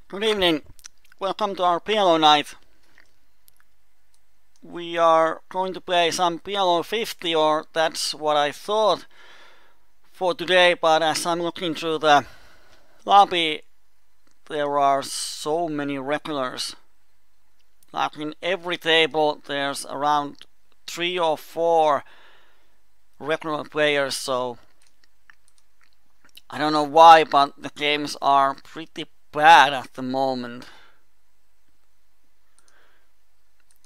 Good evening. Welcome to our PLO night. We are going to play some PLO50, or that's what I thought for today, but as I'm looking through the lobby, there are so many regulars. Like in every table there's around 3 or 4 regular players, so I don't know why, but the games are pretty bad at the moment.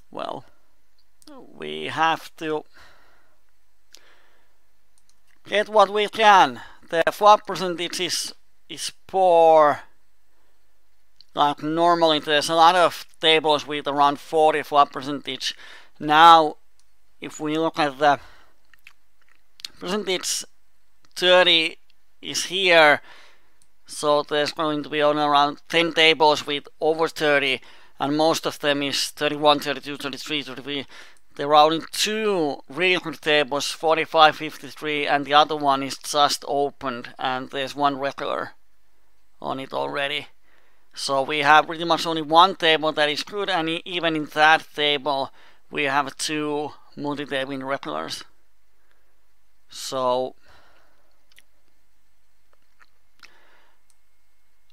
Well, we have to get what we can. The flop percentage is poor. Like normally there's a lot of tables with around 40 flop percentage. Now if we look at the percentage, 30 is here, so there's going to be only around 10 tables with over 30, and most of them is 31, 32, 33, 33. There are only 2 really good tables, 45, 53, and the other one is just opened, and there's 1 regular on it already. So we have pretty much only 1 table that is good, and even in that table we have 2 multi-table regulars. So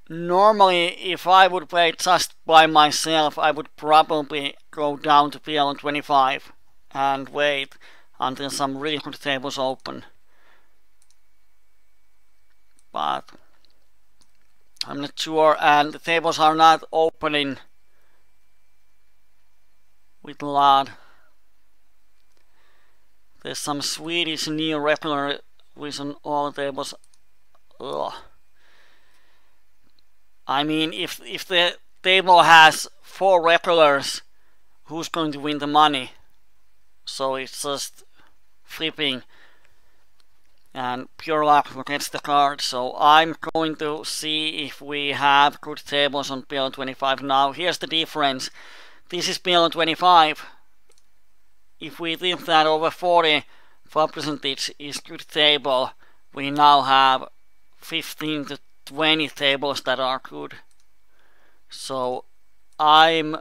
normally if I would play just by myself, I would probably go down to PLO25 and wait until some really good tables open. But I'm not sure, and the tables are not opening with a lot. There's some Swedish new regular with on all tables. Ugh. I mean, if the table has 4 regulars, who's going to win the money? So it's just flipping and pure luck who gets the card. So I'm going to see if we have good tables on PLO25 now. Here's the difference. This is PLO25. If we think that over 40 flop percentage is good table, we now have 15 to 20 tables that are good. So I'm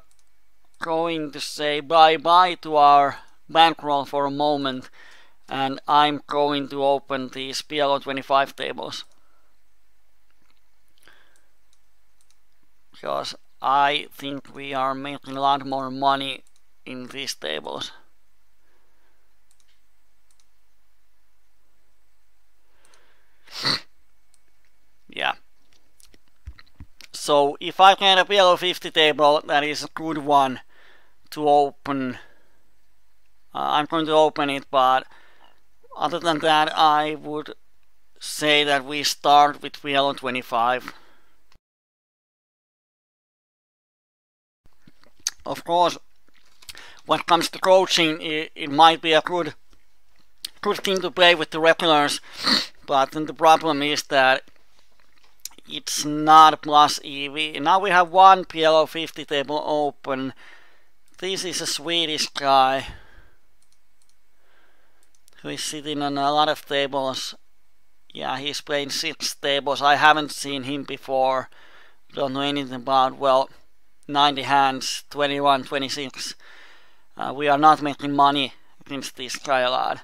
going to say bye-bye to our bankroll for a moment, and I'm going to open these PLO25 tables, because I think we are making a lot more money in these tables. Yeah. So if I get a PLO50 table that is a good one to open, I'm going to open it, but other than that I would say that we start with PLO25. Of course, when it comes to coaching, it might be a good thing to play with the regulars, but then the problem is that it's not plus EV. Now we have 1 PLO50 table open. This is a Swedish guy who is sitting on a lot of tables. Yeah, he's playing 6 tables. I haven't seen him before. Don't know anything about. Well, 90 hands, 21, 26. We are not making money against this guy a lot.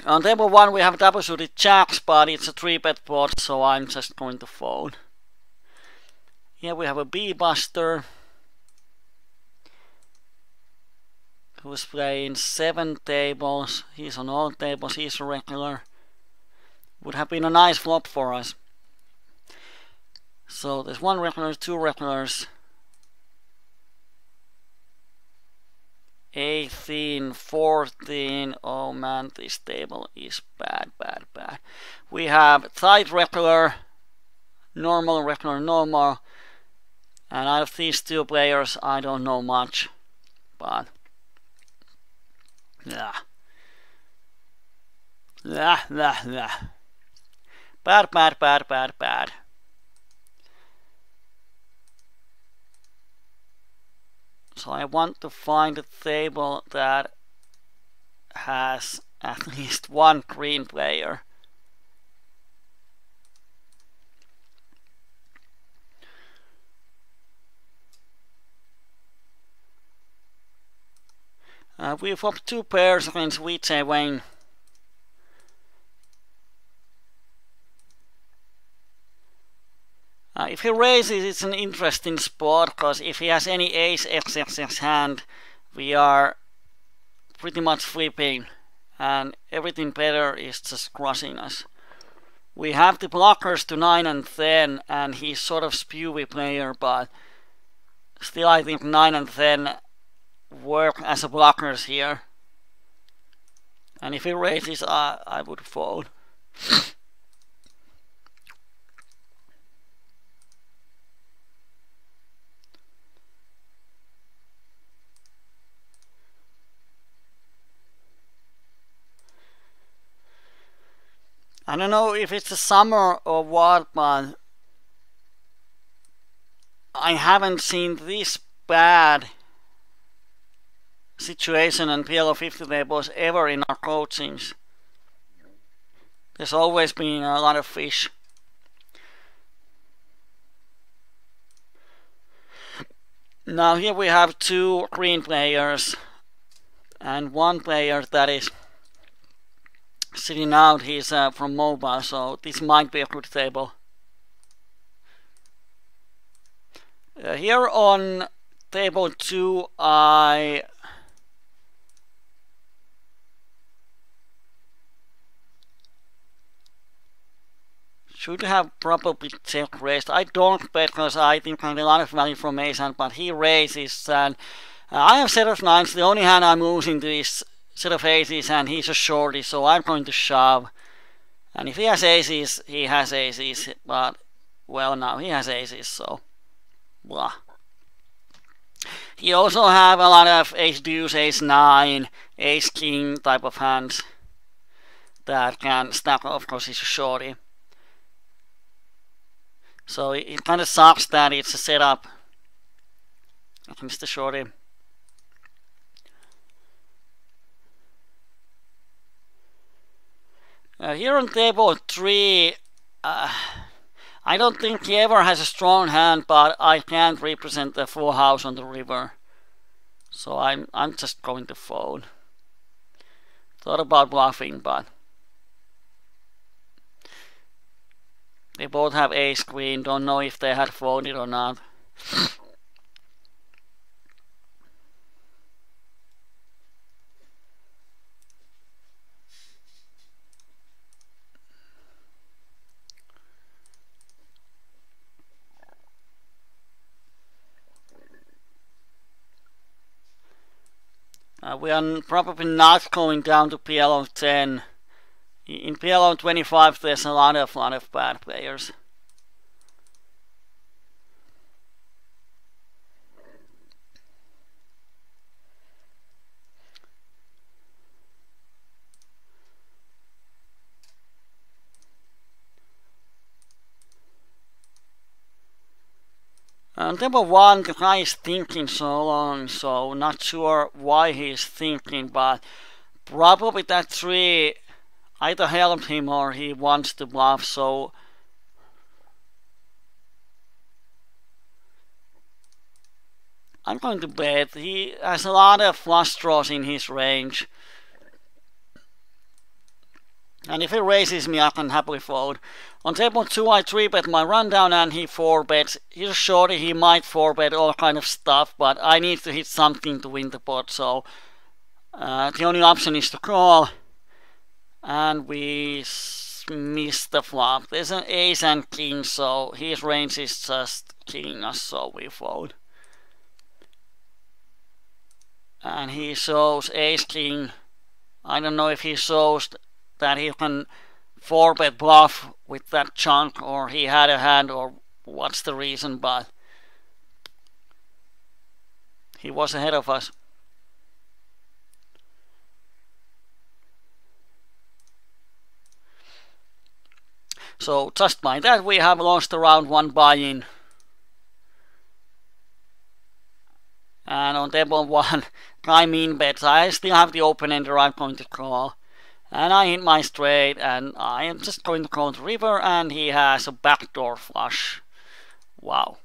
On table 1 we have double suited jacks, but it's a 3-bet board, so I'm just going to fold. Here we have a B-buster who's playing 7 tables. He's on all tables, he's a regular. Would have been a nice flop for us. So there's 1 regular, 2 regulars. 18, 14, oh man, this table is bad. We have tight regular, normal, regular, normal, and out of these 2 players I don't know much, but yeah. Bad. So I want to find a table that has at least 1 green player. We flop 2 pairs against VJ Wayne. If he raises, it's an interesting spot, because if he has any ace XXX hand, we are pretty much flipping, and everything better is just crushing us. We have the blockers to 9 and 10, and he's sort of spewy player, but still I think 9 and 10 work as a blockers here. And if he raises, I would fold. I don't know if it's the summer or what, but I haven't seen this bad situation on PLO50 tables ever in our coachings. There's always been a lot of fish. Now here we have 2 green players and 1 player that is sitting out. He's from mobile, so this might be a good table. Here on table 2 I should have probably check raised. I don't bet because I think I have a lot of value from ace hand, but he raises, and I have set of 9s. The only hand I'm losing to is set of aces, and he's a shorty, so I'm going to shove. And if he has aces, he has aces, but well, now he has aces, so blah. He also have a lot of ace deuce, ace 9, ace king type of hands that can stack off because he's a shorty. So it kind of sucks that it's a setup against the shorty. Here on table 3, I don't think he ever has a strong hand, but I can't represent the full house on the river, so I'm just going to fold. Thought about bluffing, but they both have ace queen. Don't know if they had folded or not. We are probably not going down to PLO10. In PLO25 there's a lot of bad players. Table 1, the guy is thinking so long, so not sure why he's thinking, but probably that 3 either helped him or he wants to bluff, so I'm going to bet. He has a lot of flush draws in his range, and if he raises me I can happily fold. On table 2 I 3-bet my rundown and he 4-bets. He's a shorty, he might 4-bet all kind of stuff, but I need to hit something to win the pot, so the only option is to call. And we miss the flop. There's an ace and king, so his range is just killing us, so we fold. And he shows ace king. I don't know if he shows that he can 4-bet bluff with that chunk, or he had a hand, or what's the reason, but he was ahead of us. So just by that we have lost around 1 buy-in. And on table 1, I mean bets. I still have the open ender I'm going to call. And I hit my straight, and I am just going to call the river, and he has a backdoor flush. Wow.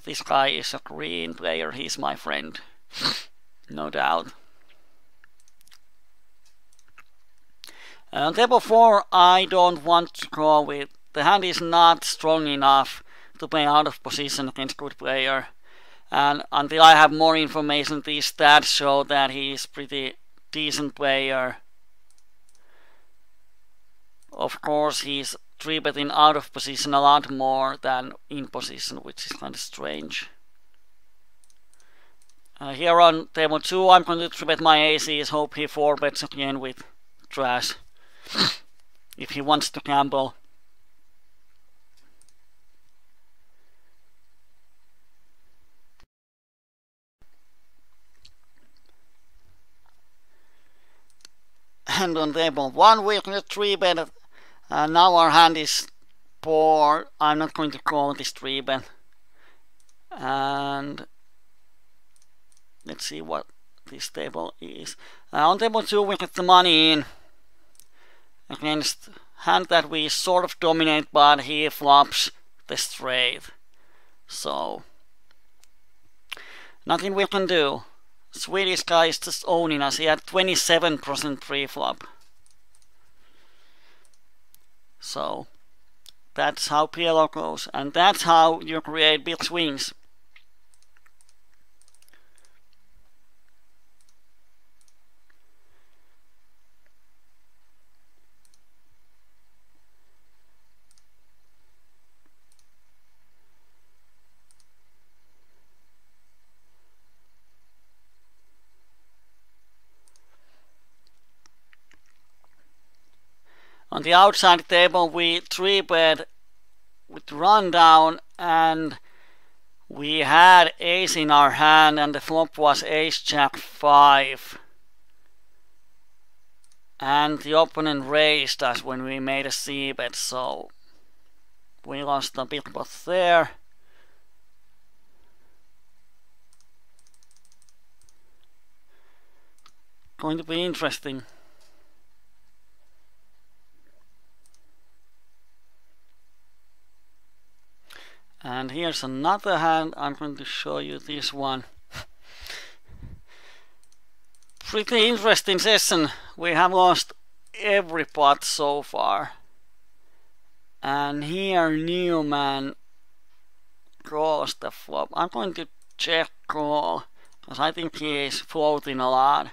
This guy is a green player, he's my friend. no doubt. On table 4, I don't want to go with. The hand is not strong enough to play out of position against good player. And until I have more information, these stats show that he is pretty decent player. Of course, he's 3-betting out of position a lot more than in position, which is kind of strange. Here on table 2, I'm going to 3-bet my aces, hope he 4-bets again with trash. If he wants to gamble. And on table 1, we're going to 3-bet. Now our hand is poor. I'm not going to call this 3-bet. And let's see what this table is. On table 2, we get the money in against hand that we sort of dominate, but he flops the straight. So nothing we can do. Swedish guy is just owning us. He had 27% pre-flop. So that's how PLO goes, and that's how you create big swings. On the outside table, we 3-bet with rundown, and we had ace in our hand, and the flop was ace jack 5. And the opponent raised us when we made a c-bet, so we lost a big pot there. Going to be interesting. And here's another hand. I'm going to show you this one. Pretty interesting session. We have lost every pot so far. And here Newman calls the flop. I'm going to check call, because I think he is floating a lot.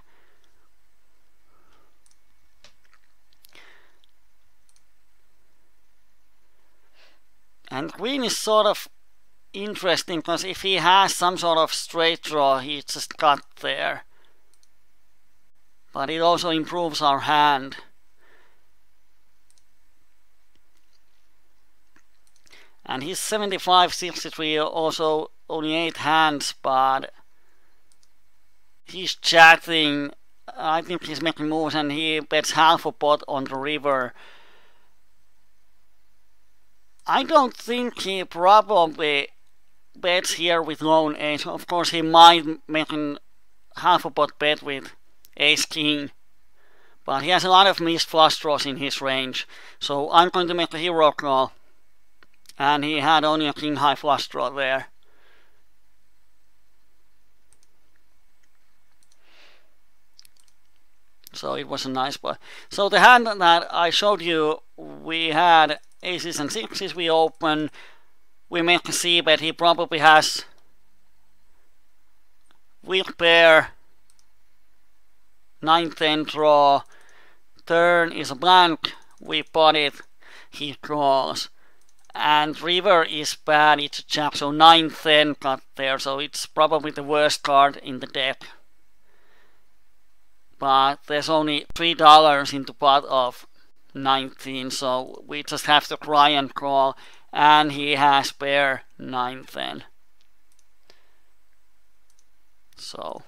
And queen is sort of interesting, because if he has some sort of straight draw, he just got there. But it also improves our hand. And he's 75-63, also only 8 hands, but he's chatting. I think he's making moves, and he bets half a pot on the river. I don't think he probably bets here with lone ace. Of course, he might make half a pot bet with ace king, but he has a lot of missed flush draws in his range. So I'm going to make a hero call, and he had only a king high flush draw there. So it was a nice play. So the hand that I showed you, we had aces and sixes. We open, we make a c-bet. He probably has weak pair, 9-10 draw, turn is a blank, we pot it, he calls. And river is bad, it's a jack, so 9-10 got there, so it's probably the worst card in the deck. But there's only $3 in the pot of 19, so we just have to try and call, and he has pair 9-10. So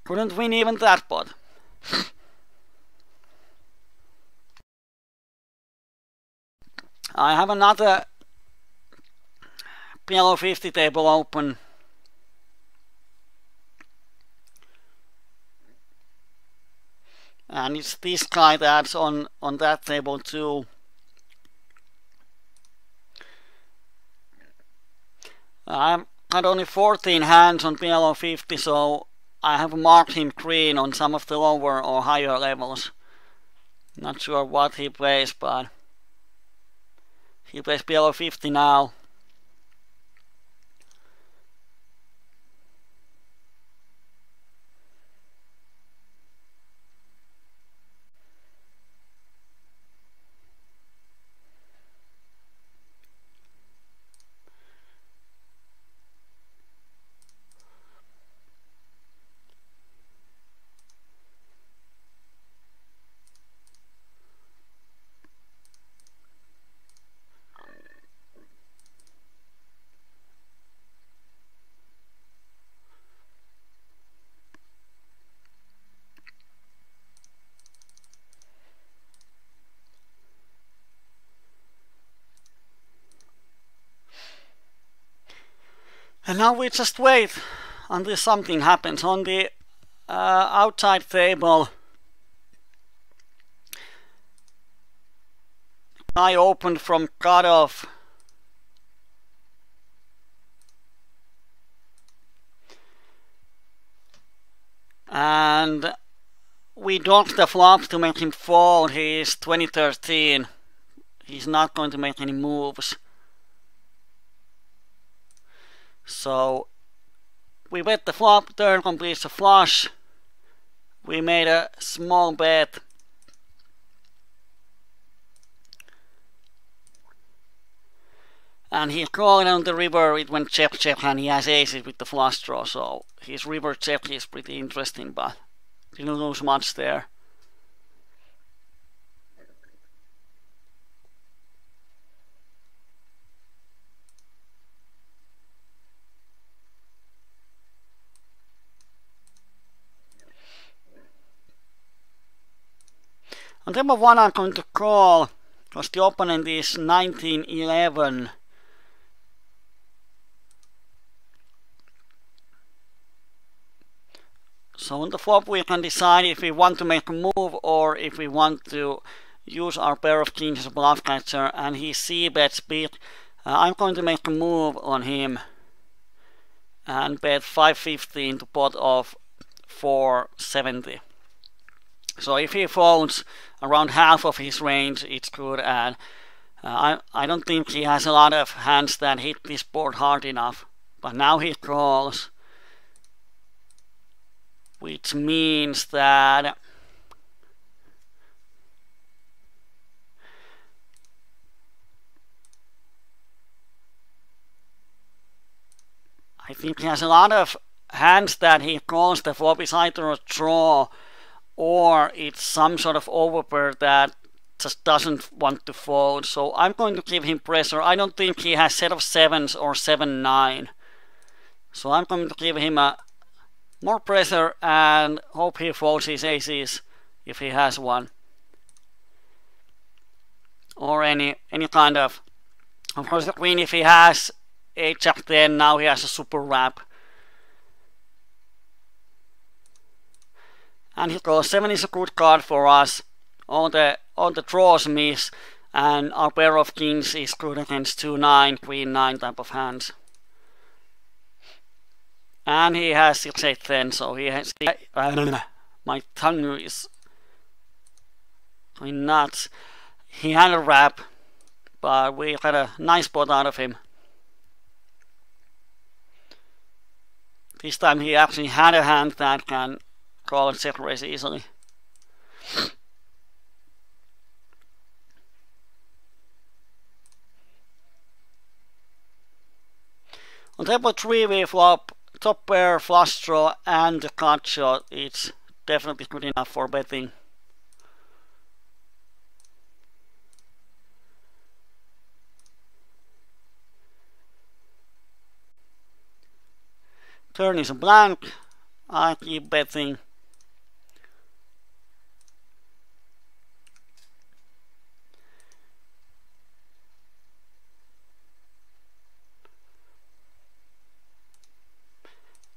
couldn't win even that pot. I have another PLO50 table open. And it's this guy that's on that table too. I'm got only 14 hands on PLO50, so I have marked him green on some of the lower or higher levels. Not sure what he plays, but he plays PLO50 now. And now we just wait until something happens. On the outside table, I opened from cutoff. And we docked the flop to make him fold. He is 2013. He's not going to make any moves. So we bet the flop, turn completes a flush. We made a small bet. And he called on the river, it went check check, and he has aces with the flush draw, so his river check is pretty interesting, but didn't lose much there. On table 1 I'm going to call, because the opponent is 1911. So on the flop we can decide if we want to make a move or if we want to use our pair of kings as a bluff catcher, and he c-bets big. I'm going to make a move on him and bet 550 into pot of 470. So if he folds around half of his range, it's good, and I don't think he has a lot of hands that hit this board hard enough. But now he calls, which means that I think he has a lot of hands that he calls. The flop is either a draw or it's some sort of overpair that just doesn't want to fold. So I'm going to give him pressure. I don't think he has set of sevens or 7-9. So I'm going to give him more pressure and hope he folds his aces if he has one. Or any kind of course the queen, if he has 8-jack-10, now he has a super wrap. And he goes 7 is a good card for us. All the draws miss, and our pair of kings is good against 2-9, queen-9 type of hands. And he has 6-8-10, so he has. My tongue is going nuts. He had a wrap, but we got a nice pot out of him. This time he actually had a hand that can call and check raise easily. On table 3 we flop top pair, flush draw and the cut shot. It's definitely good enough for betting. Turn is a blank. I keep betting.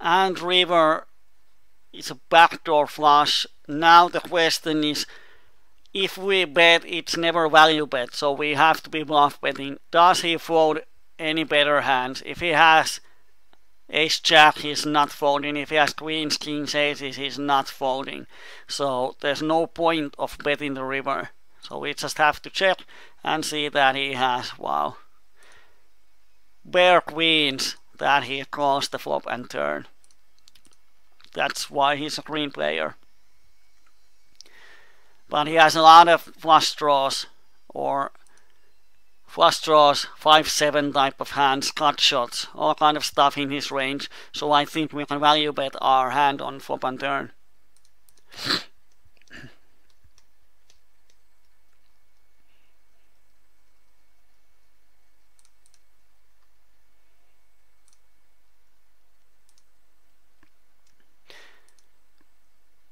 And river is a backdoor flush. Now the question is, if we bet, it's never value bet, so we have to be bluff betting. Does he fold any better hands? If he has ace jack, he's not folding. If he has queens, kings, aces, he's not folding. So there's no point of betting the river. So we just have to check and see that he has, wow, bare queens that he calls the flop and turn. That's why he's a green player. But he has a lot of flush draws, or flush draws, 5-7 type of hands, cut shots, all kind of stuff in his range. So I think we can value bet our hand on flop and turn.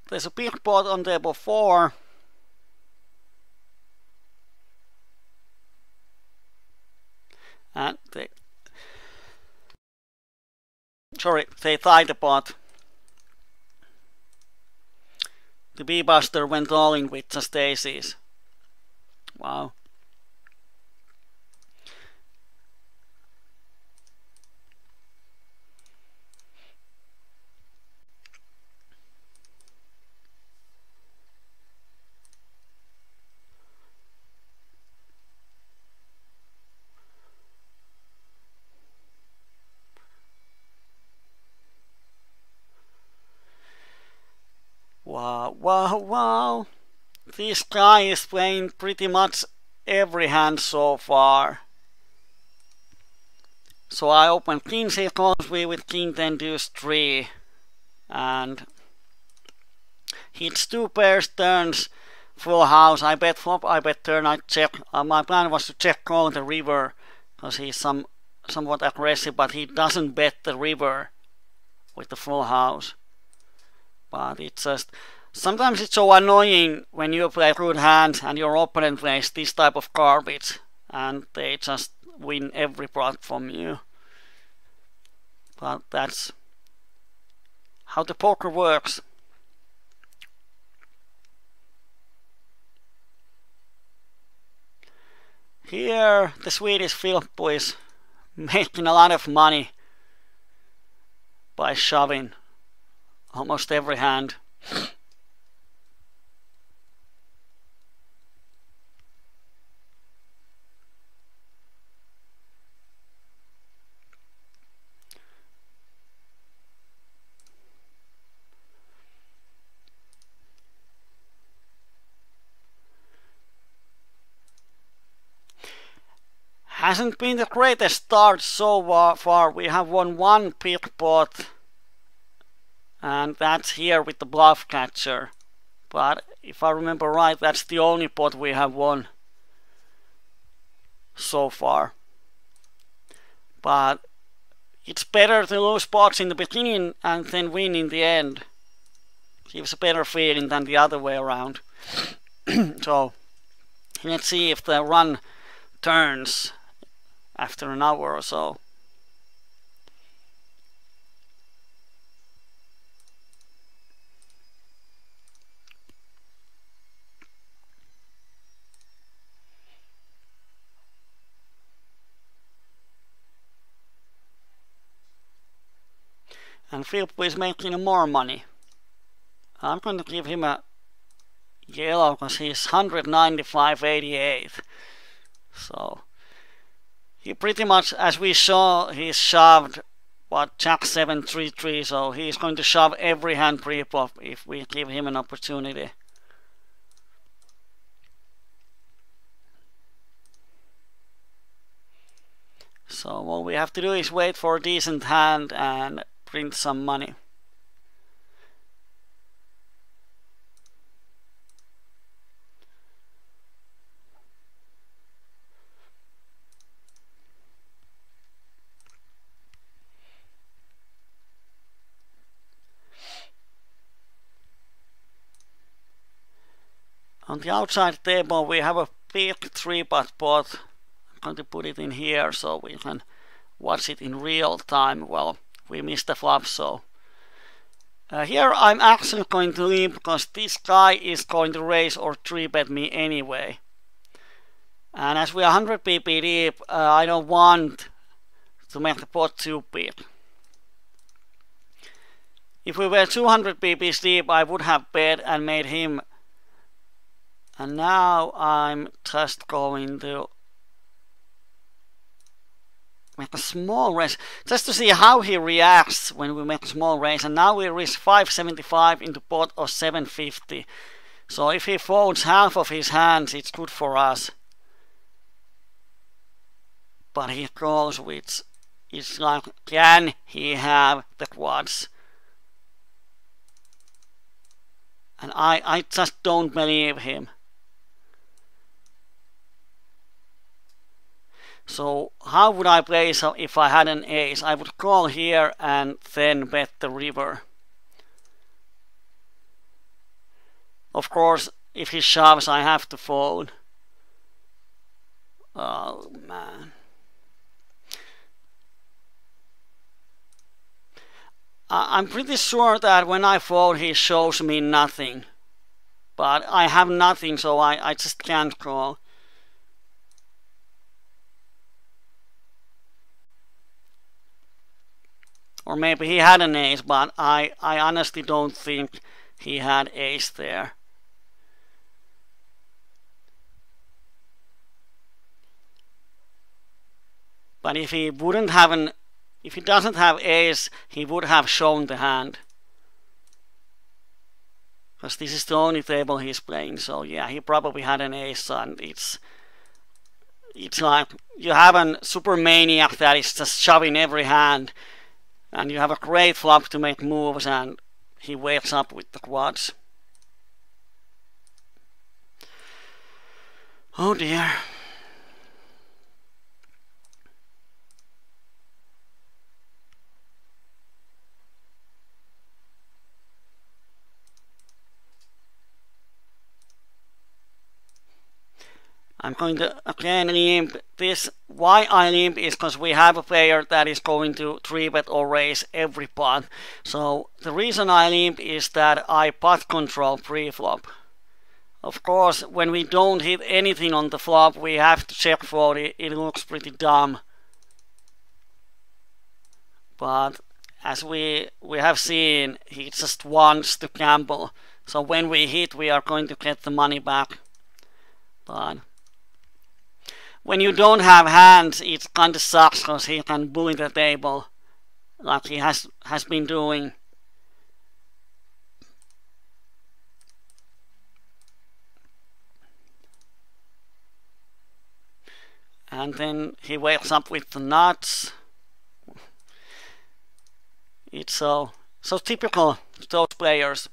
There's a big pot on table 4. And they tied the pot. The B-Buster went all in with just aces. Wow. Wow, wow, wow. This guy is playing pretty much every hand so far. So I open king 6 calls with king 10 deuce 3. And hits 2 pairs, turns, full house. I bet flop, I bet turn, I check. My plan was to check call the river, because he's somewhat aggressive, but he doesn't bet the river with the full house. But it's just, sometimes it's so annoying when you play good hands and your opponent plays this type of garbage and they just win every pot from you. But that's how the poker works. Here the Swedish Filippo is making a lot of money by shoving almost every hand. Hasn't been the greatest start so far. We have won 1 big pot, and that's here with the bluff catcher. But if I remember right, that's the only pot we have won so far. But it's better to lose pots in the beginning and then win in the end. Gives a better feeling than the other way around. So let's see if the run turns after an hour or so. And Filippo is making more money. I'm going to give him a yellow because he's 195.88. So he pretty much, as we saw, he's shoved what, Jack 7 3-3, so he's going to shove every hand pre-flop if we give him an opportunity. So all we have to do is wait for a decent hand and print some money. On the outside table we have a big 3-pot pot. I'm going to put it in here so we can watch it in real time. Well, we missed the flop, so here I'm actually going to leave because this guy is going to raise or 3-bet me anyway. And as we are 100 pp deep, I don't want to make the pot too big. If we were 200 pp's deep, I would have bet and made him. And now I'm just going to make a small raise, just to see how he reacts when we make a small raise. And now we risk 575 into pot of 750. So if he folds half of his hands, it's good for us. But he calls, which is like, can he have the quads? And I just don't believe him. So how would I play if I had an ace? I would call here and then bet the river. Of course, if he shoves, I have to fold. Oh man. I'm pretty sure that when I fold, he shows me nothing. But I have nothing, so I just can't call. Or maybe he had an ace, but I honestly don't think he had ace there. But if he wouldn't have if he doesn't have ace, he would have shown the hand. Because this is the only table he's playing, so yeah, he probably had an ace, and it's like you have a super maniac that is just shoving every hand, and you have a great flop to make moves, and he wakes up with the quads. Oh dear. I'm going to again limp this. Why I limp is because we have a player that is going to 3-bet or raise every pot. So the reason I limp is that I pot control pre-flop. Of course, when we don't hit anything on the flop, we have to check fold. It looks pretty dumb. But as we have seen, he just wants to gamble. So when we hit, we are going to get the money back. But when you don't have hands, it kind of sucks because he can bully the table like he has been doing. And then he wakes up with the nuts. It's so typical of those players.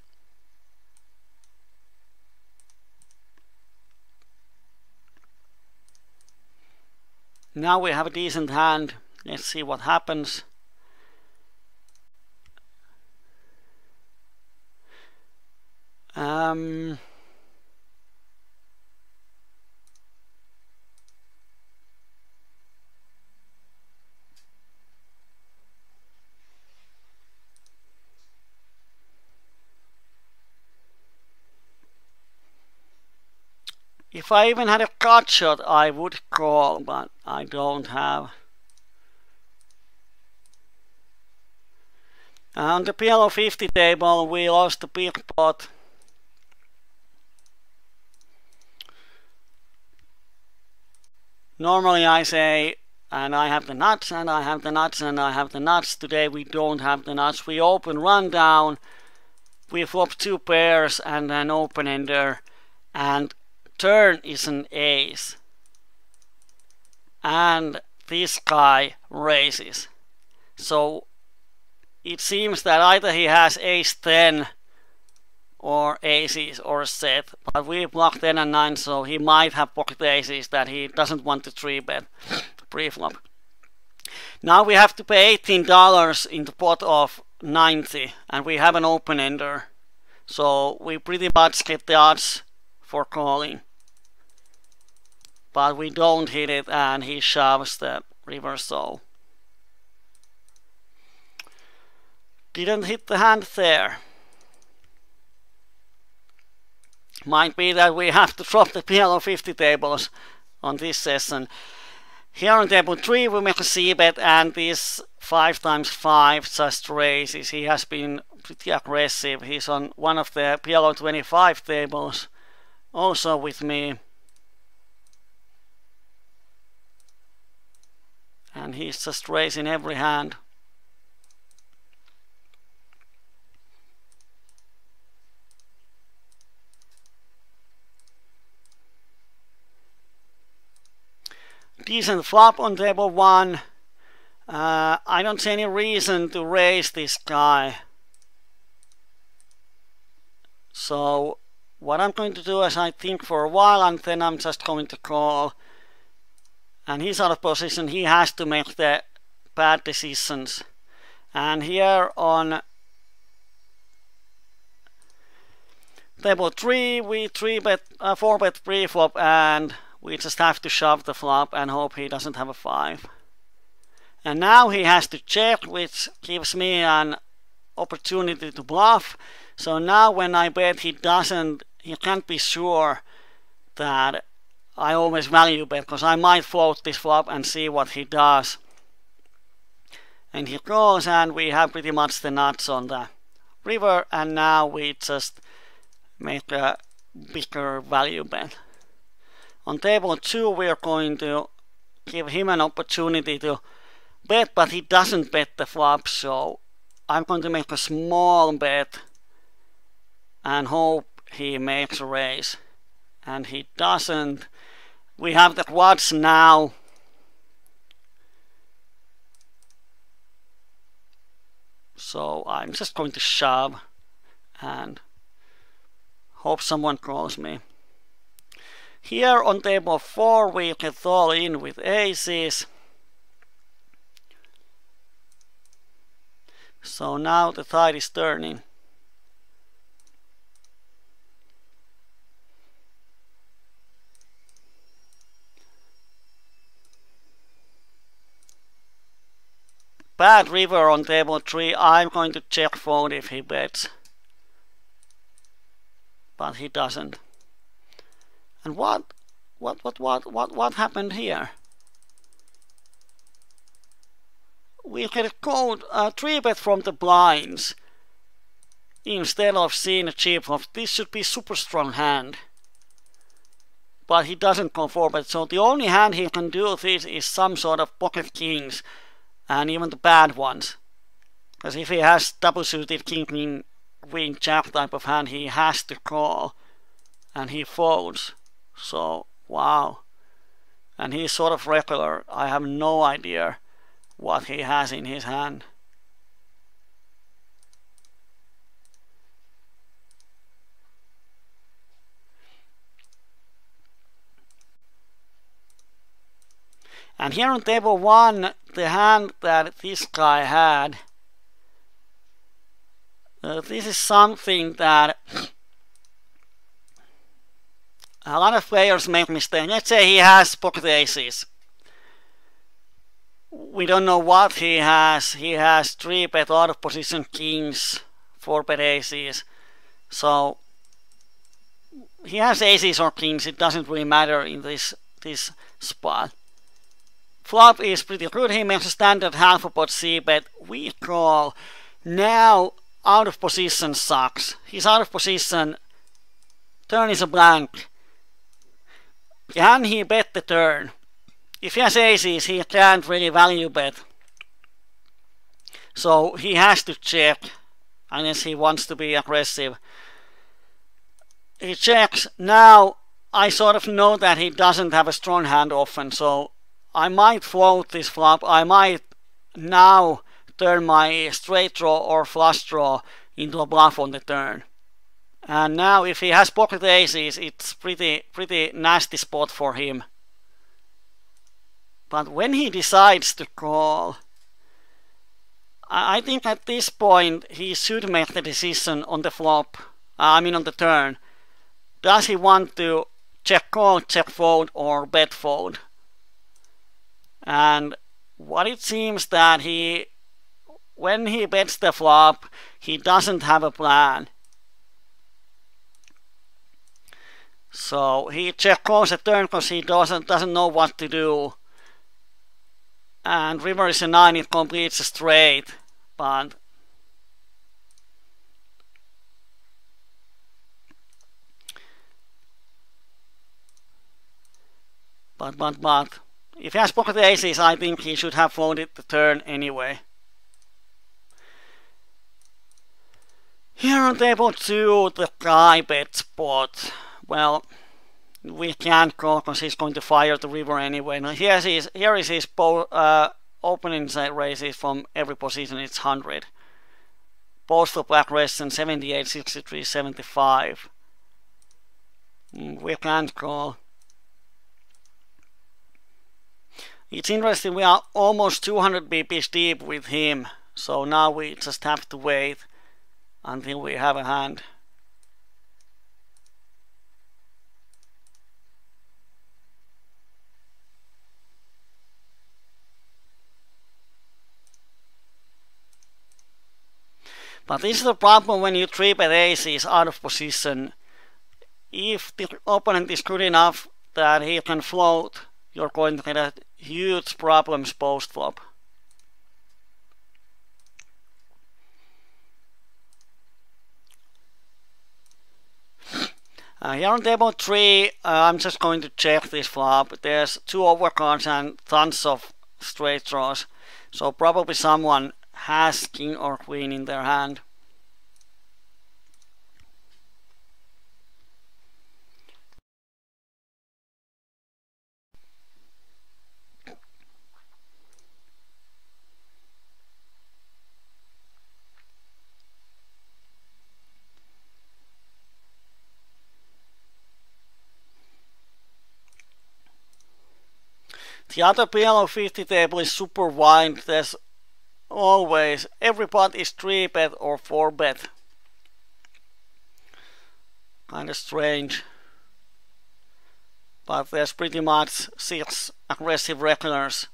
Now we have a decent hand. Let's see what happens. If I even had a cut shot, I would call, but I don't have. On the PLO50 table, we lost the big pot. Normally I say, and I have the nuts, and I have the nuts, and I have the nuts. Today we don't have the nuts. We open rundown, we flop 2 pairs and an open-ender, and turn is an ace. And this guy raises. So it seems that either he has ace 10 or aces or a set, but we block 10 and 9, so he might have pocket aces that he doesn't want to 3-bet pre-flop. Now we have to pay $18 in the pot of 90, and we have an open-ender, so we pretty much get the odds for calling. But we don't hit it, and he shoves the river, so didn't hit the hand there. Might be that we have to drop the PLO50 tables on this session. Here on table 3 we make a c-bet, and this 5 times 5 just raises. He has been pretty aggressive. He's on one of the PLO25 tables, also with me. And he's just raising every hand. Decent flop on table 1. I don't see any reason to raise this guy. So what I'm going to do is I think for a while and then I'm just going to call. And he's out of position. He has to make the bad decisions. And here on table 3 we 4-bet pre-flop and we just have to shove the flop and hope he doesn't have a 5. And now he has to check, which gives me an opportunity to bluff. So now when I bet he can't be sure that I always value bet, because I might float this flop and see what he does. And he calls and we have pretty much the nuts on the river, and now we just make a bigger value bet. On table 2 we are going to give him an opportunity to bet, but he doesn't bet the flop, so I'm going to make a small bet and hope he makes a raise. And he doesn't. We have the quads now. So I'm just going to shove and hope someone calls me. Here on table 4 we get all in with aces. So now the tide is turning. Bad river on table 3. I'm going to check fold if he bets. But he doesn't. And what happened here? We get a cold 3-bet from the blinds instead of seeing a cheap flop. This should be super strong hand. But he doesn't go 4-bet. So the only hand he can do this is some sort of pocket kings, and even the bad ones. Because if he has double suited king, queen, jack type of hand, he has to call. And he folds. So, wow. And he's sort of regular. I have no idea what he has in his hand. And here on table 1, the hand that this guy had, this is something that a lot of players make mistakes. Let's say he has pocket aces. We don't know what he has. He has 3-bet out of position kings, 4-bet aces. So he has aces or kings. It doesn't really matter in this spot. Flop is pretty good. He makes a standard half a pot c-bet. We call. Now out of position sucks. He's out of position. Turn is a blank. Can he bet the turn? If he has aces, he can't really value bet. So he has to check unless he wants to be aggressive. He checks. Now I sort of know that he doesn't have a strong hand often, so I might float this flop. I might now turn my straight draw or flush draw into a bluff on the turn. And now if he has pocket aces, it's pretty nasty spot for him. But when he decides to call, I think at this point he should make the decision on the flop. On the turn. Does he want to check call, check fold, or bet fold? And what it seems that when he bets the flop, he doesn't have a plan. So he check calls a turn because he doesn't know what to do. And river is a 9, it completes a straight. But But if he has pocket aces, I think he should have folded the turn anyway. Here on table 2, the Kyyberi spot. Well, we can't go because he's going to fire the river anyway. Now here is his opening side raises from every position. It's 100. Both for black rests and 78, 63, 75. We can't call. It's interesting, we are almost 200 BPs deep with him, so now we just have to wait until we have a hand. But this is the problem when you 3-bet aces out of position. If the opponent is good enough that he can float, you're going to get a huge problems post flop. Here on table 3, I'm just going to check this flop. There's 2 overcards and tons of straight draws, so probably someone has king or queen in their hand. The other PLO50 table is super wide. There's always, every pot is 3-bet or 4-bet. Kinda strange. But there's pretty much 6 aggressive regulars,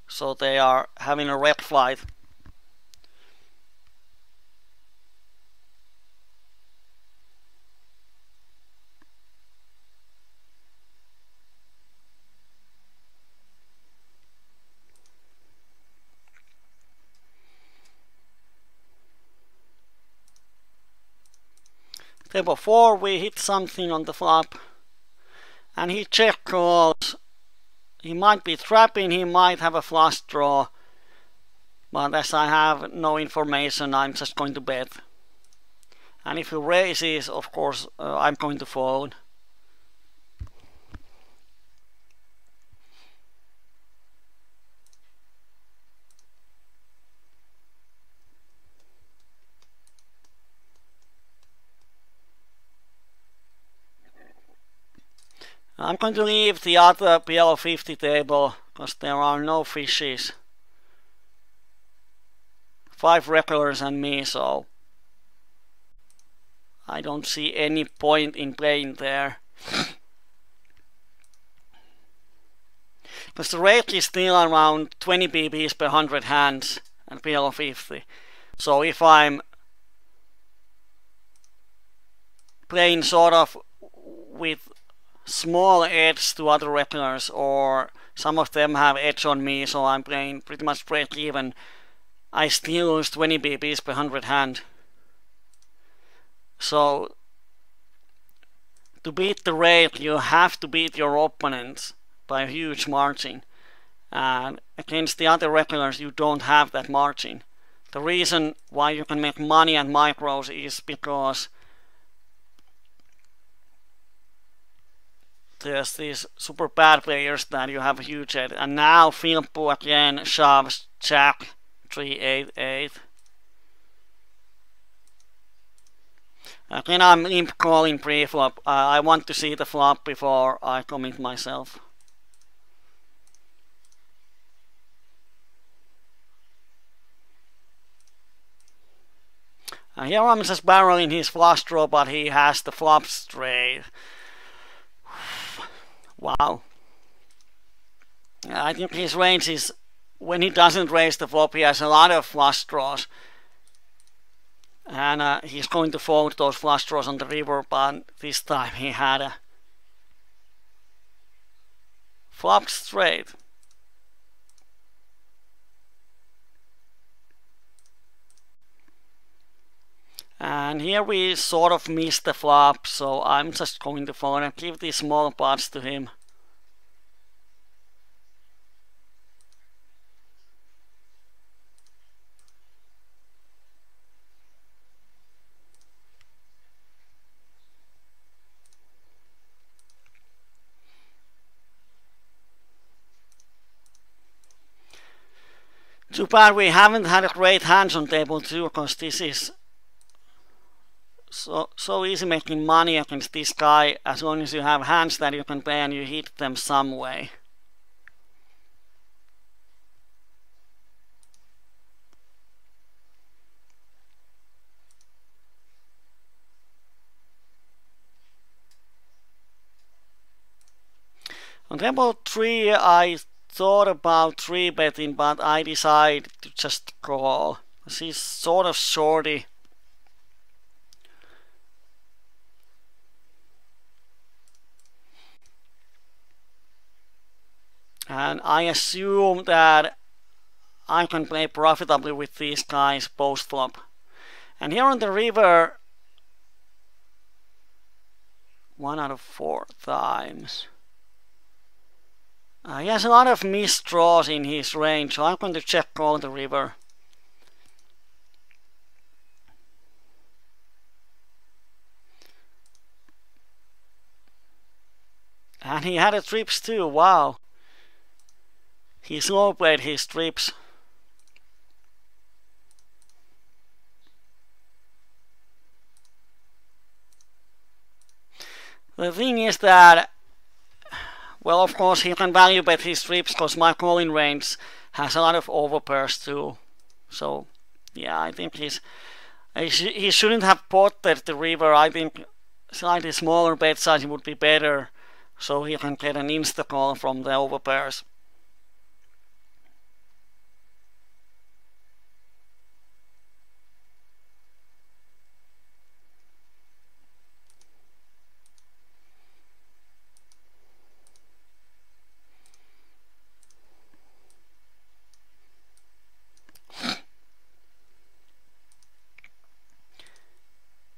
so they are having a red fight. Table 4, we hit something on the flop, and he check calls. He might be trapping, he might have a flush draw, but as I have no information, I'm just going to bet. And if he raises, of course, I'm going to fold. I'm going to leave the other PLO50 table because there are no fishes. 5 regulars and me, so I don't see any point in playing there. Because the rate is still around 20 BPs per 100 hands and PLO50. So if I'm playing sort of with small edge to other regulars, or some of them have edge on me, so I'm playing pretty much break even, I still lose 20 BPs per 100 hand. So to beat the rate, you have to beat your opponent by a huge margin, and against the other regulars you don't have that margin. The reason why you can make money and micros is because there's these super bad players that you have a huge head. And now Philpo again shoves Jack 3-8-8. Again I'm imp calling pre-flop. I want to see the flop before I commit myself. Here I'm just barreling his flush draw, but he has the flop straight. Wow. I think his range is, when he doesn't raise the flop, he has a lot of flush draws. And he's going to fold those flush draws on the river, but this time he had a flop straight. And here we sort of missed the flop, so I'm just going to fold and give these small pots to him. Too bad we haven't had a great hands on table 2, because this is so easy making money against this guy as long as you have hands that you can play and you hit them some way. On table 3 I thought about 3-betting, but I decided to just call. She's sort of shorty. And I assume that I can play profitably with these guys post flop. And here on the river, 1 out of 4 times. He has a lot of missed draws in his range, so I'm going to check call the river. And he had a trips too, wow. He slow played his trips. The thing is that, well, of course he can value bet his trips because my calling range has a lot of overpairs too. So, yeah, I think he shouldn't have potted the river. I think slightly smaller bet size would be better, so he can get an insta call from the overpairs.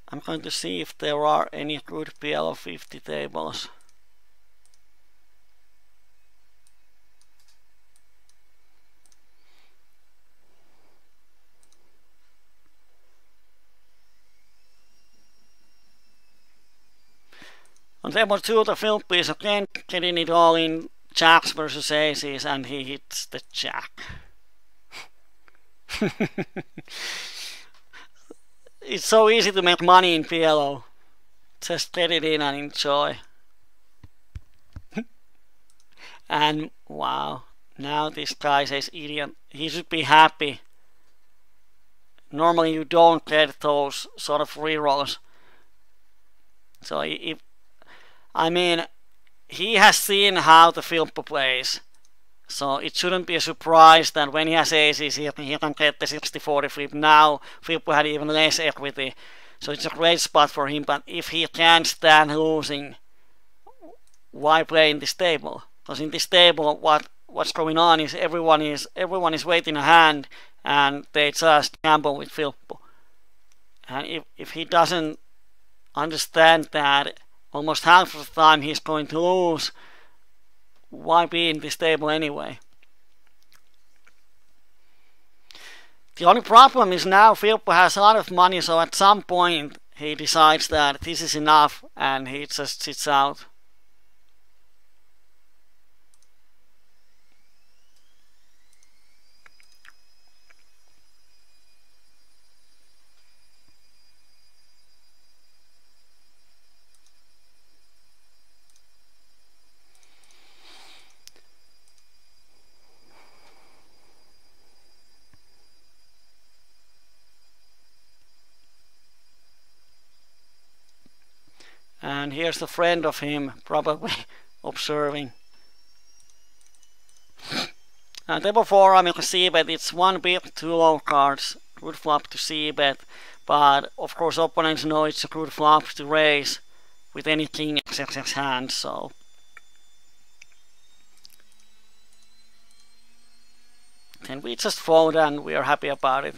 I'm going to see if there are any good PLO50 tables. On table 2 the Philp is again getting it all in jacks versus aces, and he hits the jack. It's so easy to make money in PLO. Just get it in and enjoy. And wow, now this guy says idiot. He should be happy. Normally you don't get those sort of rerolls. So I mean, he has seen how the Philp plays. So it shouldn't be a surprise that when he has aces, he can get the 60-40 flip. Now Philp had even less equity, so it's a great spot for him. But if he can't stand losing, why play in this table? Because in this table, what's going on is everyone is waiting a hand, and they just gamble with Philp. And if he doesn't understand that almost half of the time he's going to lose, why be in this table anyway? The only problem is now Philp has a lot of money, so at some point he decides that this is enough and he just sits out. And here's a friend of him, probably observing. And table 4, I'm going to c-bet. It's 1 big, 2 low cards. Good flop to c-bet. But of course opponents know it's a good flop to raise with any king XXX hand, so. And we just fold and we are happy about it.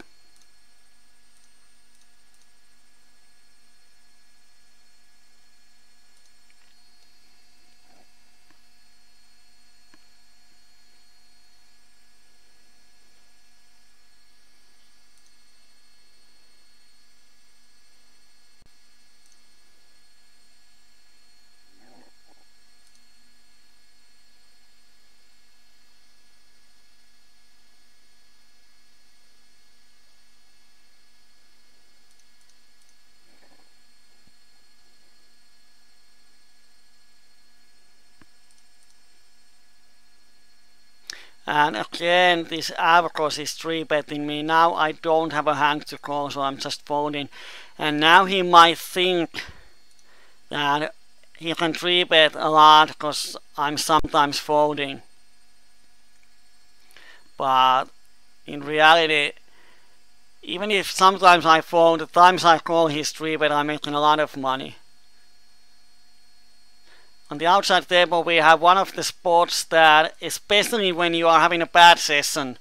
And again, this Avocos is 3-betting me. Now I don't have a hand to call, so I'm just folding. And now he might think that he can 3-bet a lot because I'm sometimes folding. But in reality, even if sometimes I fold, the times I call his 3-bet, I'm making a lot of money. On the outside table we have one of the spots that, especially when you are having a bad session,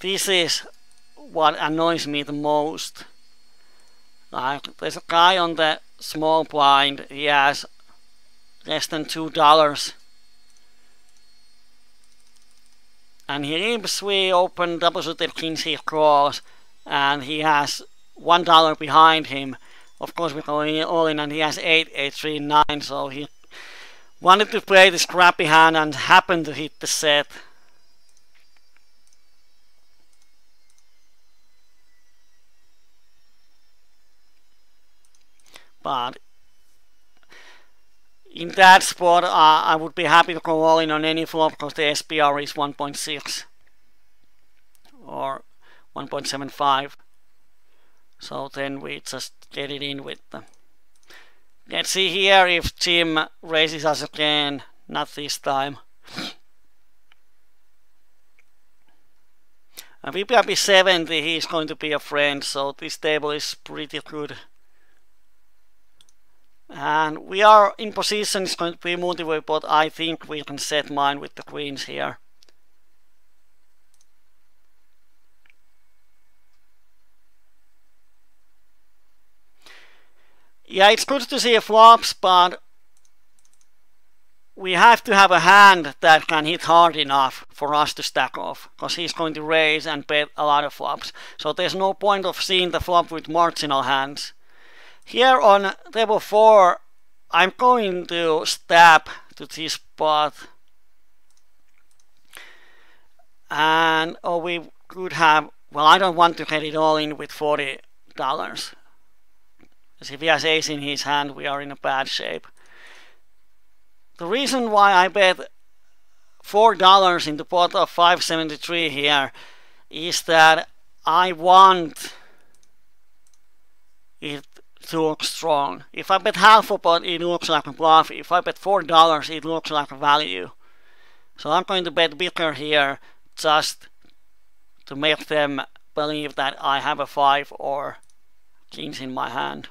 this is what annoys me the most. Like, there's a guy on the small blind, he has less than $2. And he leaves, we open double suited kings, he calls, and he has $1 behind him. Of course we're going all in, and he has 8, 8, 3, 9, so he wanted to play this crappy hand and happened to hit the set. But in that spot I would be happy to go all in on any flop because the SPR is 1.6 or 1.75. So then we just get it in with them. Let's see here if Jim raises us again. Not this time. And VPRP 70, he's going to be a friend, so this table is pretty good. And we are in position, it's going to be multi-way, but I think we can set mine with the queens here. Yeah, it's good to see flops, but we have to have a hand that can hit hard enough for us to stack off, because he's going to raise and bet a lot of flops. So there's no point of seeing the flop with marginal hands. Here on table 4, I'm going to stab to this spot. And we could have, well, I don't want to get it all in with $40. Because if he has ace in his hand, we are in a bad shape. The reason why I bet $4 in the pot of 573 here is that I want it to look strong. If I bet half a pot, it looks like a bluff. If I bet $4, it looks like a value. So I'm going to bet bigger here just to make them believe that I have a 5 or kings in my hand.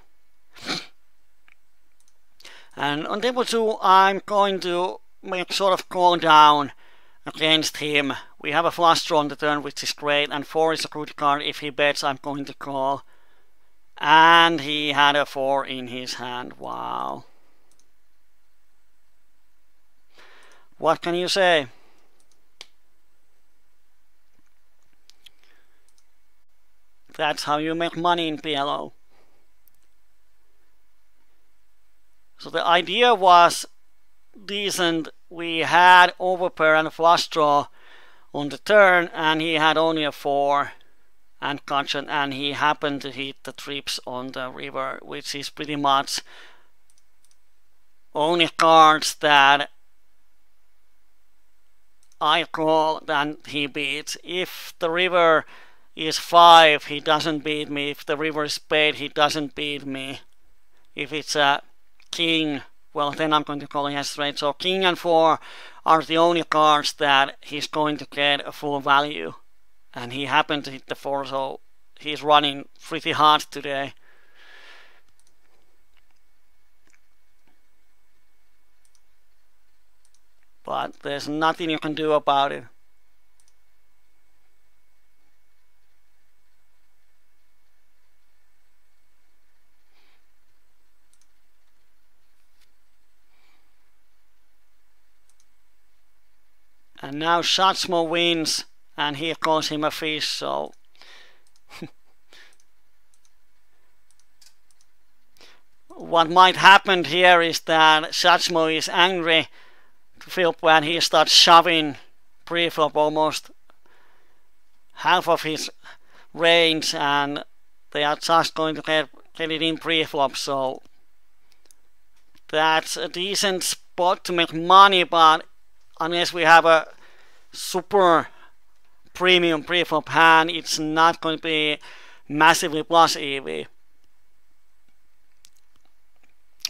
And on table 2, I'm going to make sort of call down against him. We have a flush draw on the turn, which is great, and 4 is a good card. If he bets, I'm going to call. And he had a 4 in his hand. Wow. What can you say? That's how you make money in PLO. So the idea was decent. We had overpair and a flush draw on the turn, and he had only a 4 and gotcha, and he happened to hit the trips on the river, which is pretty much only cards that I call and he beats. If the river is 5, he doesn't beat me. If the river is spade, he doesn't beat me. If it's a king, well, then I'm going to call he has straight. So king and 4 are the only cards that he's going to get a full value. And he happened to hit the 4, so he's running pretty hard today. But there's nothing you can do about it. And now Shatsmo wins, and he calls him a fish, so what might happen here is that Shatsmo is angry to Philip when he starts shoving pre-flop almost half of his range, and they are just going to get it in pre-flop, so that's a decent spot to make money, but unless we have a super premium pre-flop hand. It's not going to be massively plus EV.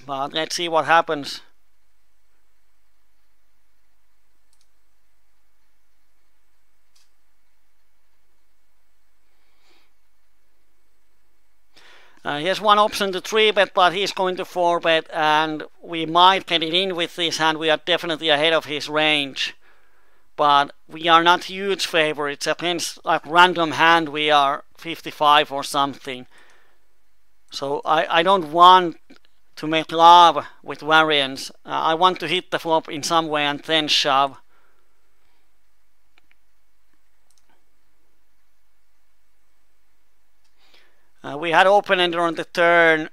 But let's see what happens. He has one option to 3-bet, but he's going to 4-bet, and we might get it in with this hand. We are definitely ahead of his range, but we are not huge favorites. Against like random hand we are 55 or something. So I don't want to make love with variance. I want to hit the flop in some way and then shove. We had open-ender on the turn.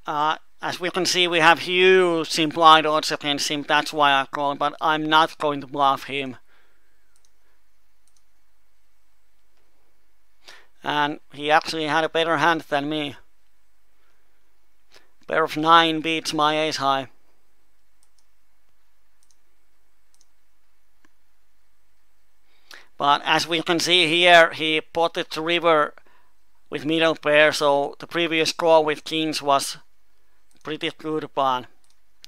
As we can see, we have huge implied odds against him. That's why I call, but I'm not going to bluff him. And he actually had a better hand than me. Pair of 9 beats my ace high. But as we can see here, he potted the river with middle pair, so the previous call with kings was pretty good, but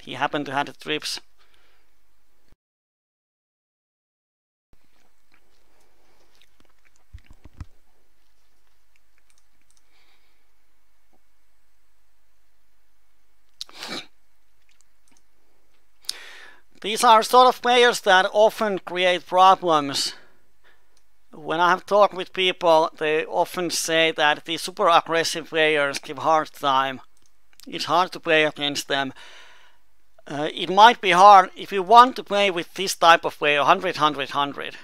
he happened to have the trips. These are sort of players that often create problems. When I have talked with people, they often say that these super aggressive players give hard time. It's hard to play against them. It might be hard if you want to play with this type of player, 100, 100, 100.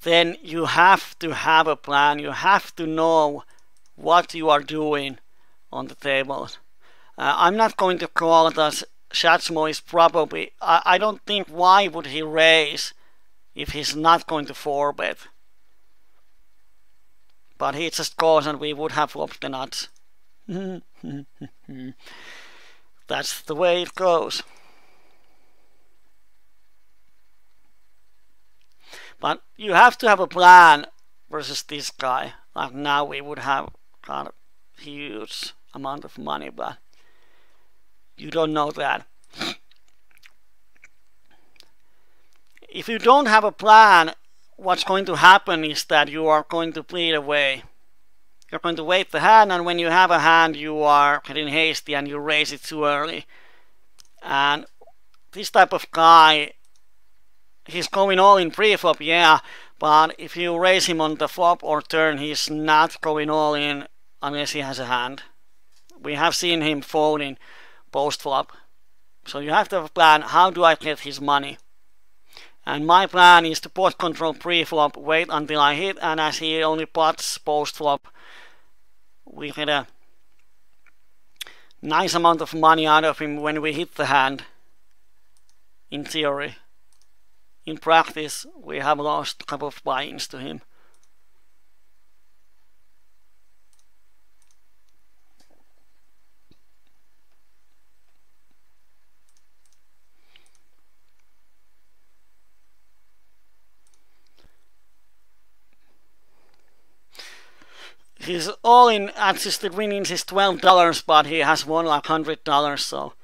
Then you have to have a plan. You have to know what you are doing on the table. I'm not going to call that Shatsmo is probably... I don't think why would he raise if he's not going to 4-bet. But he just calls and we would have flopped the nuts. That's the way it goes. But you have to have a plan versus this guy. Like now we would have got a huge amount of money, but you don't know that. If you don't have a plan, what's going to happen is that you are going to bleed away. You're going to wait the hand, and when you have a hand, you are getting hasty and you raise it too early. And this type of guy, he's going all in pre-flop, yeah, but if you raise him on the flop or turn, he's not going all in unless he has a hand. We have seen him folding post-flop. So you have to have a plan. How do I get his money? And my plan is to pot control pre-flop, wait until I hit, and as he only pots post-flop, we get a nice amount of money out of him when we hit the hand, in theory. In practice, we have lost a couple of buy-ins to him. His all-in adjusted winnings is $12, but he has won like $100, so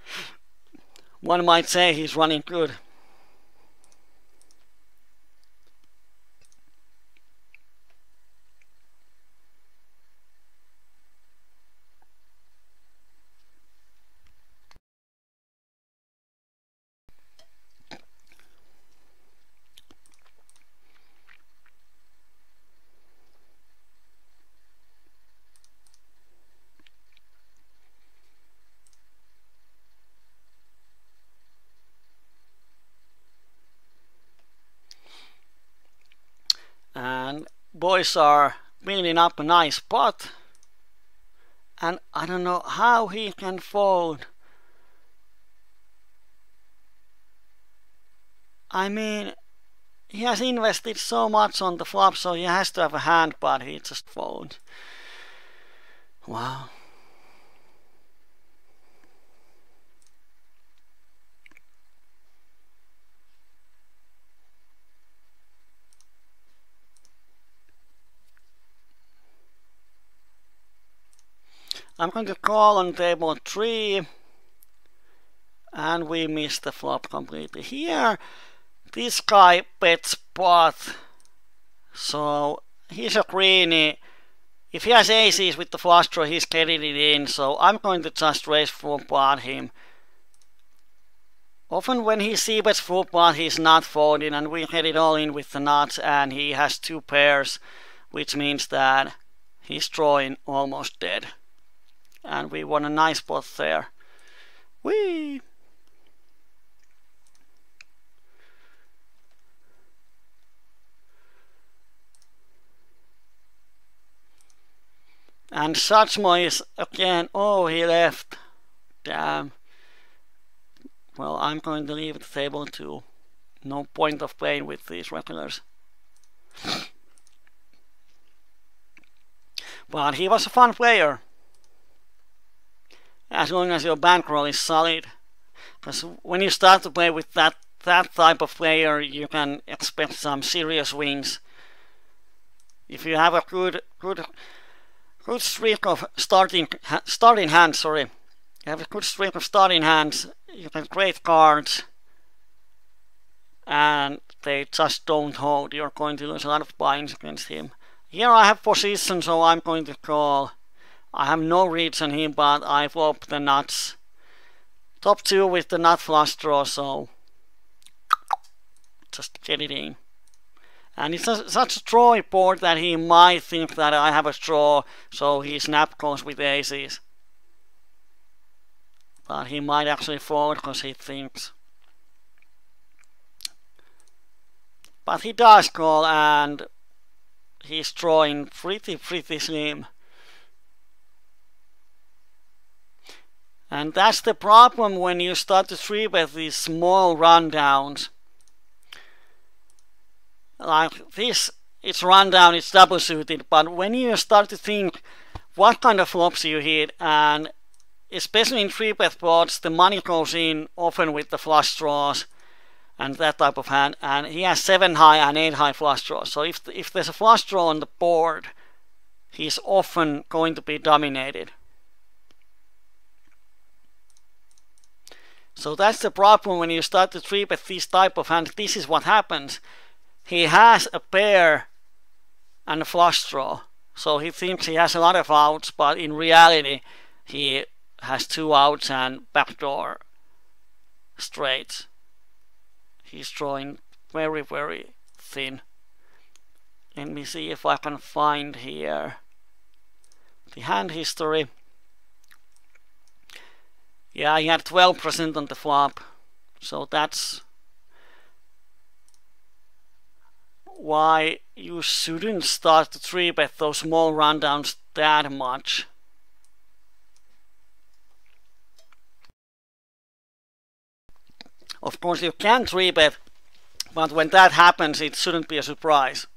one might say he's running good. And boys are building up a nice pot. And I don't know how he can fold. I mean, he has invested so much on the flop, so he has to have a hand, but he just folds. Wow. I'm going to call on table 3. And we missed the flop completely. Here, this guy bets pot. So he's a greenie. If he has aces with the flush draw, he's getting it in. So I'm going to just raise full pot him. Often when he c-bets full pot, he's not folding, and we get it all in with the nuts, and he has 2 pairs, which means that he's drawing almost dead. And we won a nice pot there. Whee! And Sajmo is again, oh, he left. Damn. Well, I'm going to leave the table too. No point of playing with these regulars. But he was a fun player. As long as your bankroll is solid. Because when you start to play with that type of player, you can expect some serious wins. If you have a good streak of starting hands, sorry. You have a good streak of starting hands, you get great cards, and they just don't hold. You're going to lose a lot of buy-ins against him. Here I have position, so I'm going to call. I have no reads on him, but I flop the nuts. Top 2 with the nut flush draw, so just get it in. And it's such a drawy board that he might think that I have a draw, so he snap calls with aces. But he might actually fold because he thinks. But he does call, and he's drawing pretty slim. And that's the problem when you start to 3-bet these small rundowns. Like this, it's rundown, it's double suited, but when you start to think what kind of flops you hit, and especially in 3-bet boards, the money goes in often with the flush draws and that type of hand, and he has 7 high and 8 high flush draws. So if there's a flush draw on the board, he's often going to be dominated. So that's the problem when you start to 3-bet this type of hand. This is what happens. He has a pair and a flush draw, so he thinks he has a lot of outs, but in reality he has 2 outs and backdoor straights. He's drawing very thin. Let me see if I can find here the hand history. Yeah, he had 12% on the flop, so that's why you shouldn't start to 3-bet those small rundowns that much. Of course you can 3-bet, but when that happens it shouldn't be a surprise.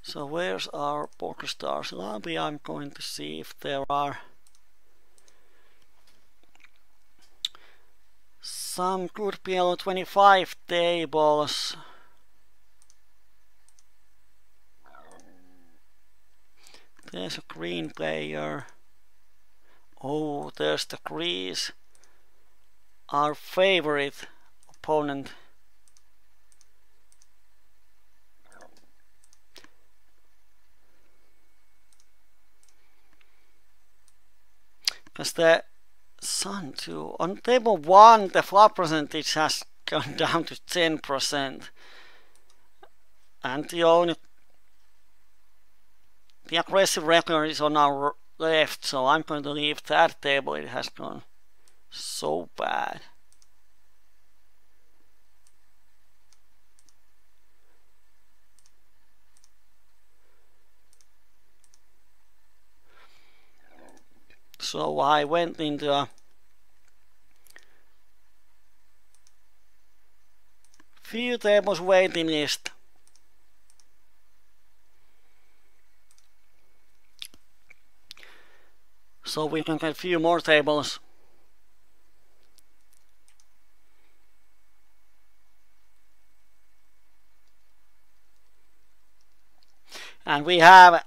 So where's our PokerStars lobby? I'm going to see if there are some good PLO25 tables. There's a green player. Oh, there's the Greece. Our favorite opponent. Because the Sun too. On table 1 the flop percentage has gone down to 10%. And the aggressive record is on our left, so I'm going to leave that table. It has gone so bad. So I went into a few tables waiting list. So we can get a few more tables. And we have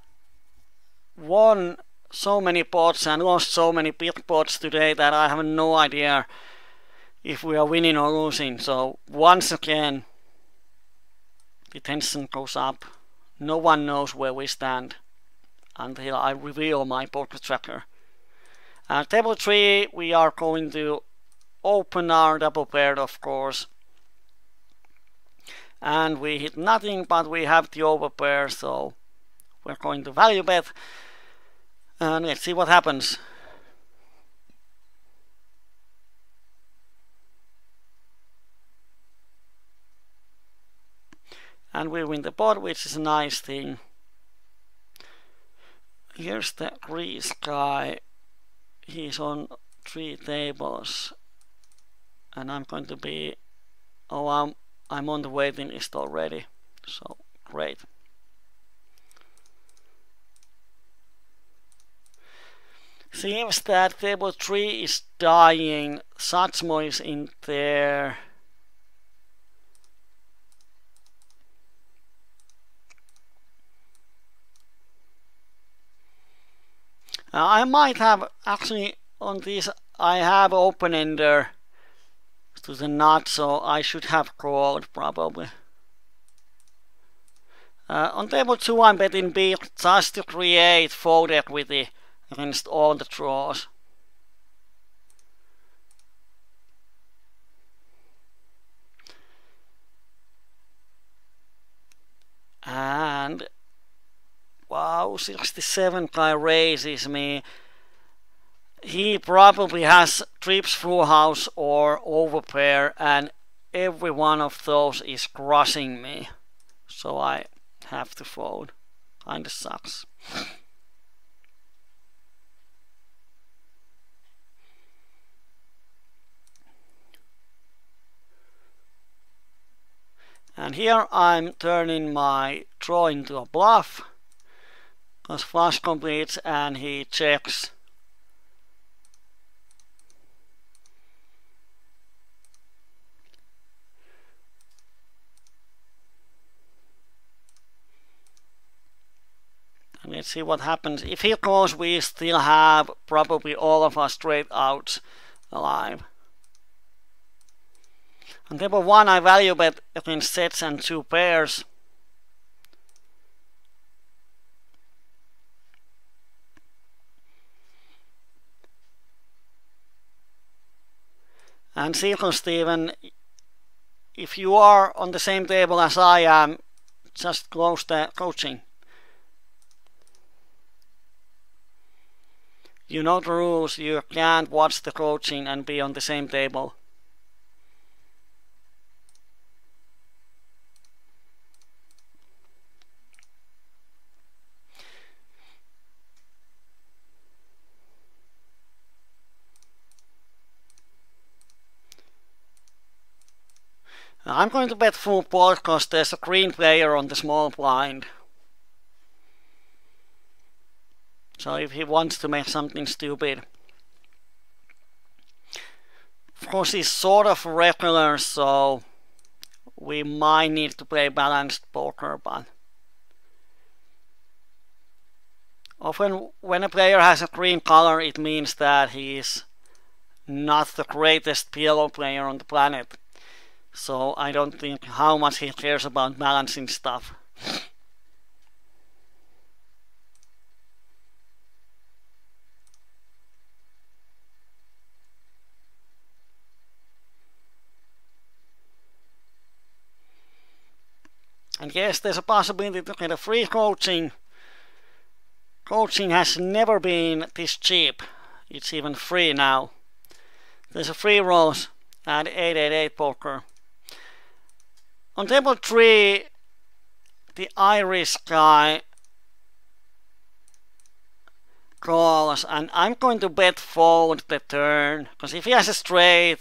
won so many pots and lost so many big pots today that I have no idea if we are winning or losing. So once again, the tension goes up. No one knows where we stand until I reveal my poker tracker. Table 3, we are going to open our double pair, of course. And we hit nothing, but we have the overpair, so we're going to value bet. And let's see what happens. And we win the pot, which is a nice thing. Here's the Greece guy. He's on 3 tables. And I'm going to be... Oh, I'm on the waiting list already. So, great. Seems that table 3 is dying. Satsmo is in there. I might have actually on this, I have open ender to the nut, so I should have called probably. On table 2 I'm betting big just to create fold equity against all the draws. And wow, 67 guy raises me. He probably has trips full house or overpair, and every one of those is crushing me. So I have to fold. Kinda sucks. And here I'm turning my draw into a bluff. Because flush completes and he checks. And let's see what happens. If he calls, we still have probably all of our straight outs alive. On table 1 I value bet against sets and 2 pairs. And Circle Steven, if you are on the same table as I am, just close the coaching. You know the rules, you can't watch the coaching and be on the same table. I'm going to bet full pot because there's a green player on the small blind. So if he wants to make something stupid. Of course he's sort of regular, so we might need to play balanced poker, but often when a player has a green color it means that he's not the greatest PLO player on the planet. So I don't think how much he cares about balancing stuff. And yes, there's a possibility to get a free coaching. Coaching has never been this cheap. It's even free now. There's a free rolls at 888 poker. On table 3, the Irish guy calls, and I'm going to bet fold the turn, because if he has a straight,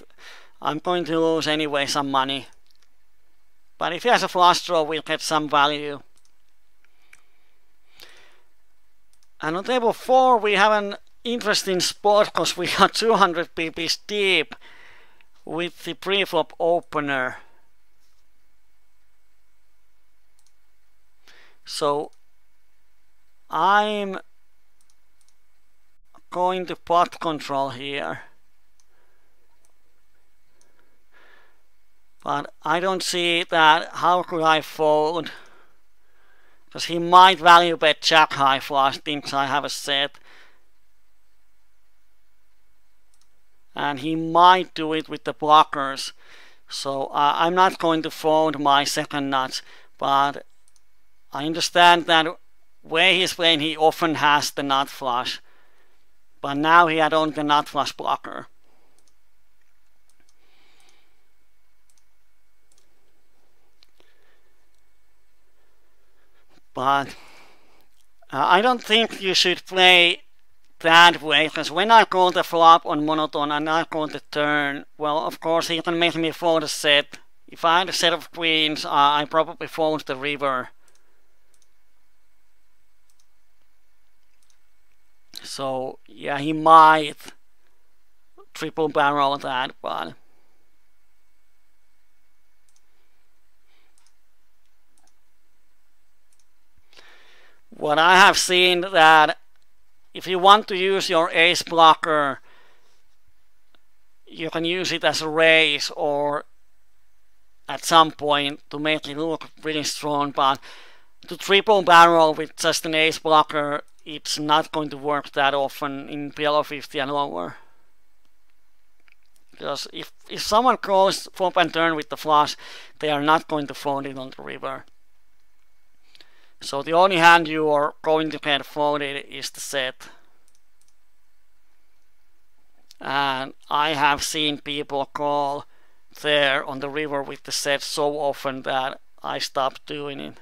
I'm going to lose anyway some money. But if he has a flush draw, we'll get some value. And on table 4, we have an interesting spot, because we are 200 pp's deep with the pre-flop opener. So I'm going to pot control here. But I don't see that. How could I fold? Because he might value bet jack high flush, thinks I have a set. And he might do it with the blockers. So I'm not going to fold my second nuts. But I understand that where he's playing, he often has the nut flush. But now he had only the nut flush blocker. But I don't think you should play that way, because when I call the flop on monotone and I call the turn, well, of course he can make me fold a set. If I had a set of queens, I probably fold the river. So yeah, he might triple barrel that, but what I have seen that if you want to use your ace blocker, you can use it as a raise or at some point to make it look really strong, but to triple barrel with just an ace blocker, it's not going to work that often in PLO50 and lower. Because if someone calls flop and turn with the flush, they are not going to fold it on the river. So the only hand you are going to get folded is the set. And I have seen people call there on the river with the set so often that I stopped doing it.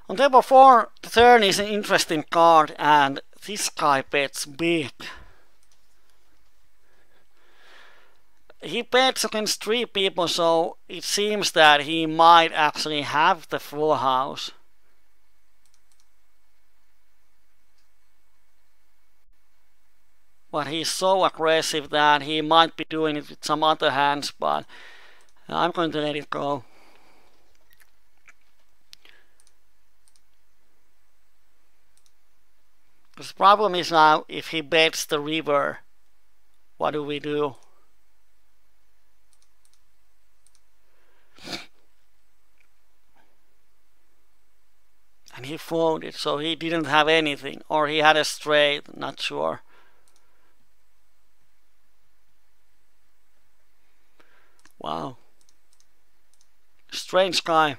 On table 4, the turn is an interesting card, and this guy bets big. He bets against 3 people, so it seems that he might actually have the full house. But he's so aggressive that he might be doing it with some other hands, but I'm going to let it go. The problem is now, if he bets the river, what do we do? And he folded, so he didn't have anything, or he had a straight, not sure. Wow. Strange guy.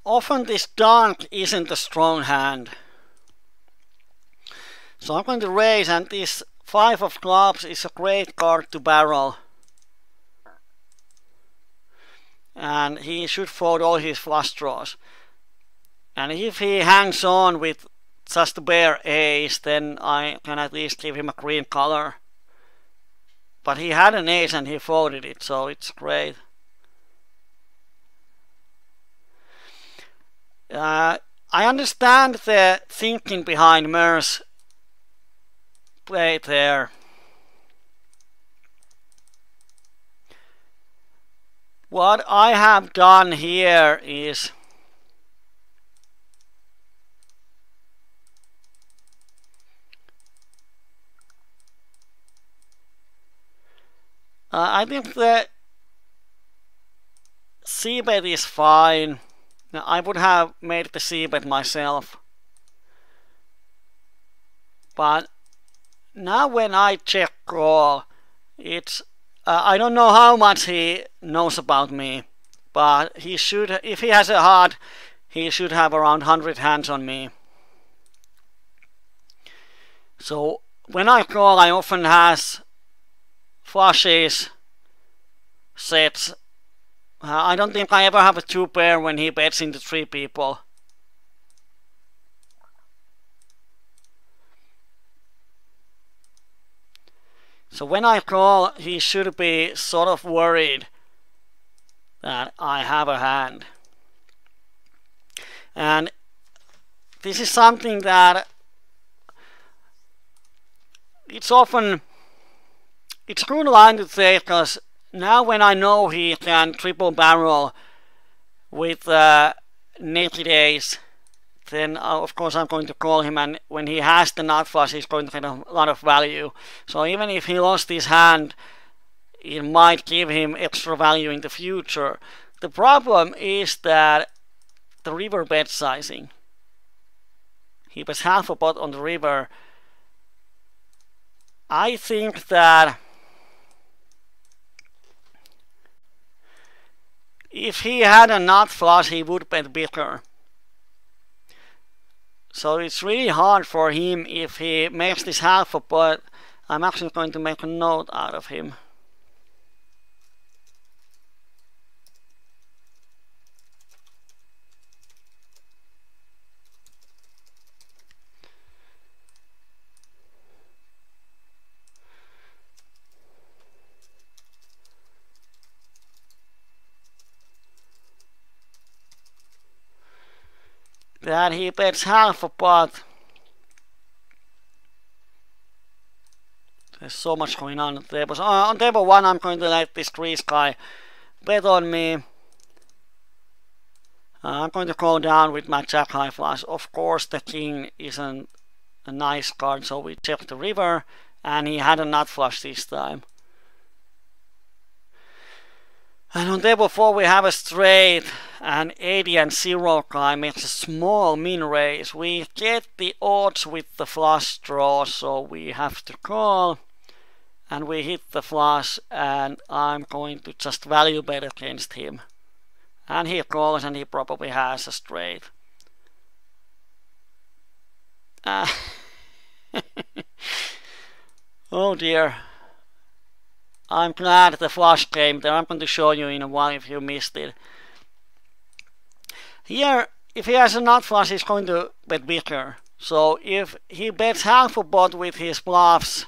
Often this dunk isn't a strong hand. So I'm going to raise, and this 5 of clubs is a great card to barrel. And he should fold all his flush draws. And if he hangs on with just a bare ace, then I can at least give him a green color. But he had an ace and he folded it, so it's great. I understand the thinking behind Mer's play there. What I have done here is I think the c-bet is fine. Now, I would have made the c-bet myself. But now when I check call, it's I don't know how much he knows about me, but he should, if he has a heart, he should have around 100 hands on me. So when I call, I often has flushes, sets. I don't think I ever have a 2 pair when he bets into 3 people. So when I call, he should be sort of worried that I have a hand. And this is something that it's a good line to take, because now when I know he can triple barrel with naked ace, then of course I'm going to call him, and when he has the nut flush, he's going to get a lot of value. So even if he lost his hand, it might give him extra value in the future. The problem is that the river bet sizing. He bets half a pot on the river. I think that if he had a nut flush, he would bet bigger. So it's really hard for him if he makes this half a pot. I'm actually going to make a note out of him. That he bets half a pot. There's so much going on the tables. On table 1, I'm going to let this Greece guy bet on me. I'm going to go down with my jack high flush. Of course, the king isn't a nice card, so we check the river, and he had a nut flush this time. And on table 4 we have a straight, and 80 and 0 guy makes a small min raise. We get the odds with the flush draw, so we have to call. And we hit the flush, and I'm going to just value bet against him. And he calls, and he probably has a straight. Oh dear. I'm glad the flush came there. I'm going to show you in a while if you missed it. Here, if he has a nut flush, he's going to bet bigger. So if he bets half a pot with his bluffs,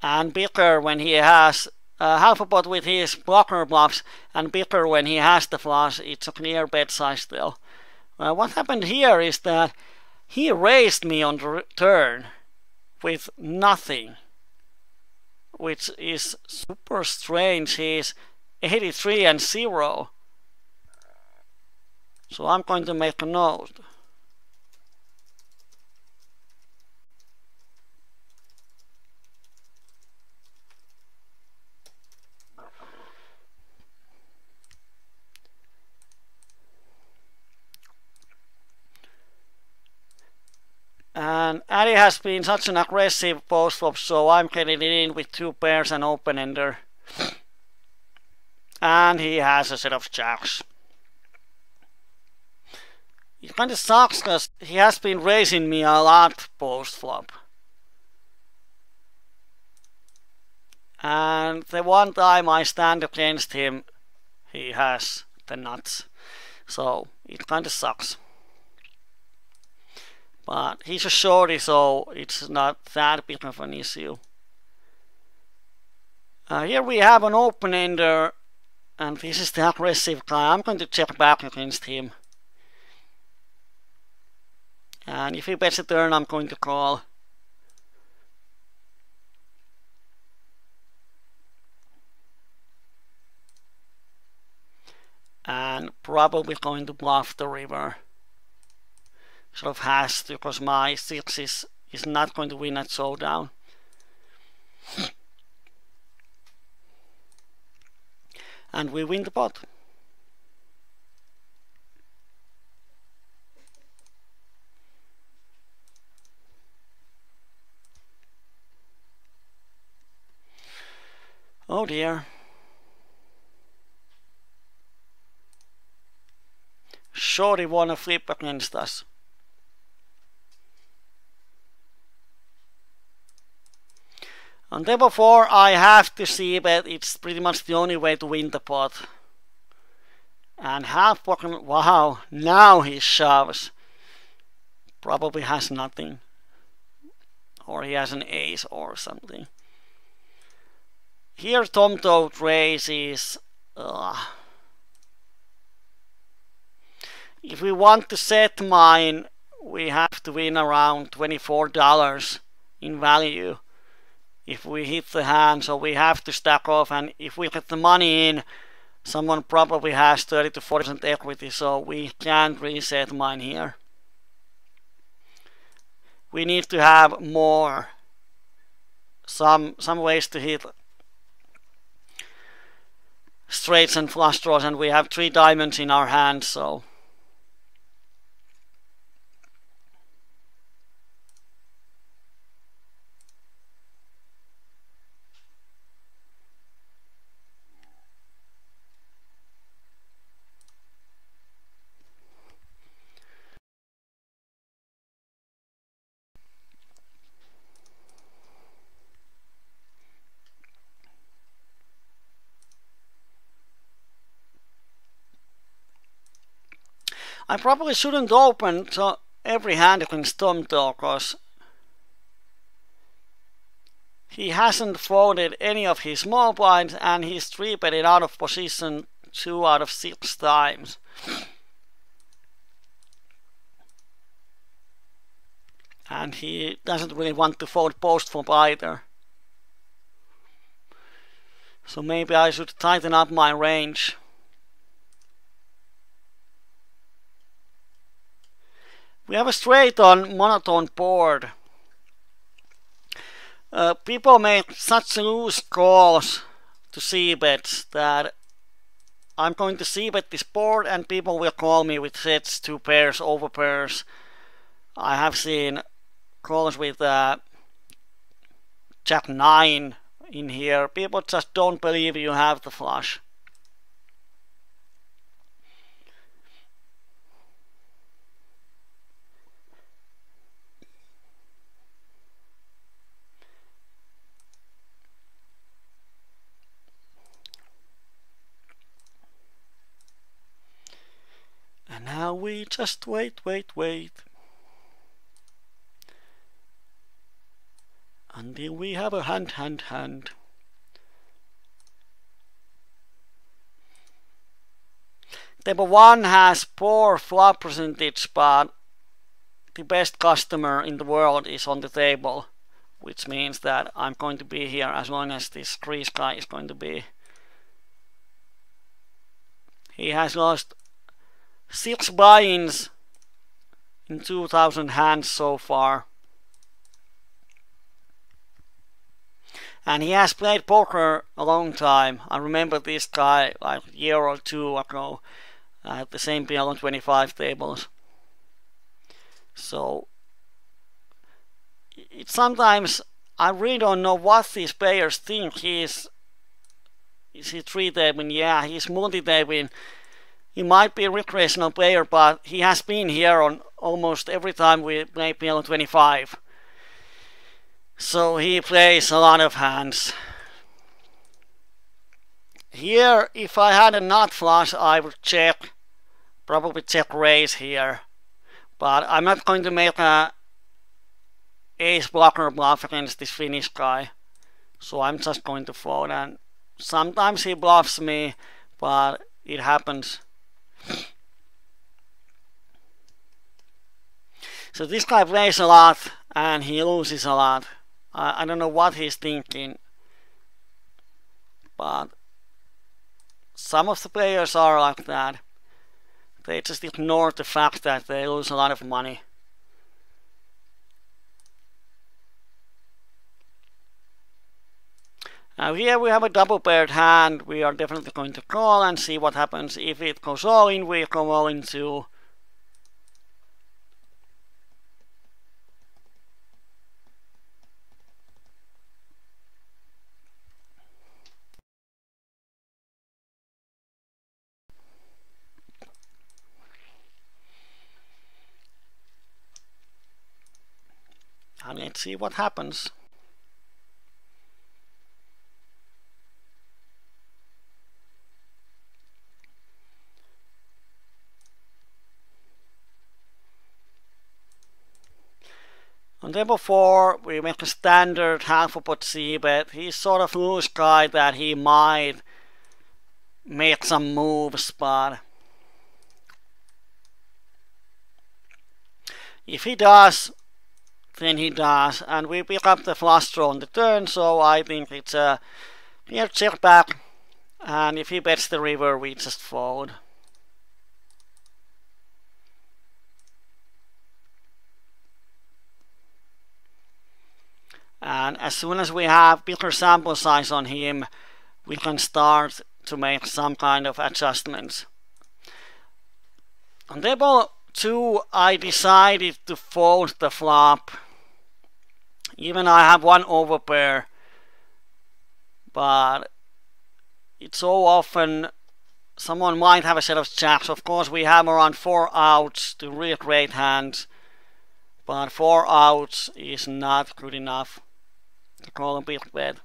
and bigger when he has half a pot with his blocker bluffs, and bigger when he has the flush, it's a clear bet size still. What happened here is that he raised me on the turn with nothing, which is super strange. He's 83 and 0. So I'm going to make a note. And Addy has been such an aggressive post flop, so I'm getting it in with 2 pairs and open ender. And he has a set of jacks. It kind of sucks because he has been raising me a lot post flop. And the one time I stand against him, he has the nuts. So it kind of sucks. But he's a shorty, so it's not that big of an issue. Here we have an open ender, and this is the aggressive guy. I'm going to check back against him. And if he bets a turn, I'm going to call. And probably going to bluff the river. Sort of has to, because my 6 is not going to win at showdown. And we win the pot. Oh dear. Shorty won a flip against us. On table 4 I have to see bet. It's pretty much the only way to win the pot. And half pocket, wow, now he shoves. Probably has nothing. Or he has an ace or something. Here Tom Toad raises. If we want to set mine, we have to win around $24 in value if we hit the hand, so we have to stack off, and if we get the money in, someone probably has 30 to 40% equity, so we can't reset mine here. We need to have more, some ways to hit straights and flush draws, and we have 3 diamonds in our hand, so I probably shouldn't open so every hand against Tom though, because he hasn't folded any of his small blinds and he's 3-betted out of position 2 out of 6 times. And he doesn't really want to fold post flop either. So maybe I should tighten up my range. We have a straight on monotone board. People make such loose calls to c-bets that I'm going to c-bet this board and people will call me with sets, 2 pairs, over pairs. I have seen calls with Jack 9 in here. People just don't believe you have the flush. And now we just wait. Until we have a hand. Table 1 has poor flop percentage, but the best customer in the world is on the table, which means that I'm going to be here as long as this crease guy is going to be. He has lost 6 buy-ins in 2,000 hands so far. And he has played poker a long time. I remember this guy like a year or 2 ago at the same PLO25 tables. So it's sometimes I really don't know what these players think. Is he 3-tabling? Yeah, he's multi-tabling. He might be a recreational player, but he has been here on almost every time we play PLO25. So he plays a lot of hands. Here, if I had a nut flush, I would check, probably check raise here. But I'm not going to make a ace blocker bluff against this Finnish guy. So I'm just going to fold, and sometimes he bluffs me, but it happens. So this guy plays a lot and he loses a lot. I don't know what he's thinking, but some of the players are like that. They just ignore the fact that they lose a lot of money. Now here we have a double paired hand. We are definitely going to call and see what happens. If it goes all in, we go all in too. And let's see what happens. On table 4 we make a standard half of pot C bet. He's sort of loose guy that he might make some moves, but if he does, then he does, and we pick up the flush draw on the turn, so I think it's a clear check back, and if he bets the river we just fold. And as soon as we have bigger sample size on him, we can start to make some kind of adjustments. On table 2 I decided to fold the flop. Even I have one overpair, but it's so often someone might have a set of jacks. Of course we have around 4 outs to real great hands, but 4 outs is not good enough to call a big bet.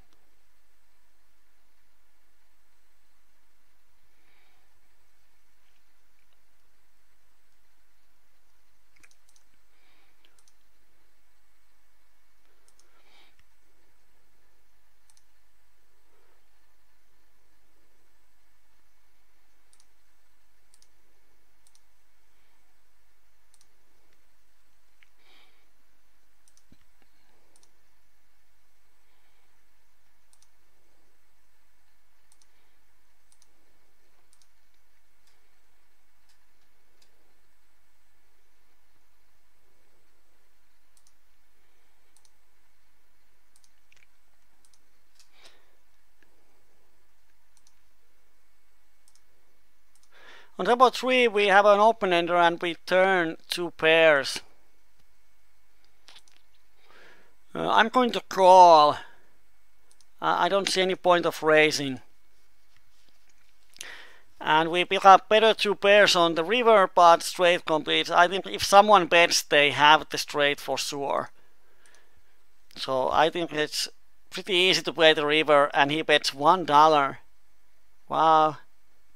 On table 3 we have an open ender and we turn 2 pairs. I'm going to call. I don't see any point of raising. And we pick up better 2 pairs on the river, but straight completes. I think if someone bets, they have the straight for sure. So I think it's pretty easy to play the river, and he bets $1. Wow.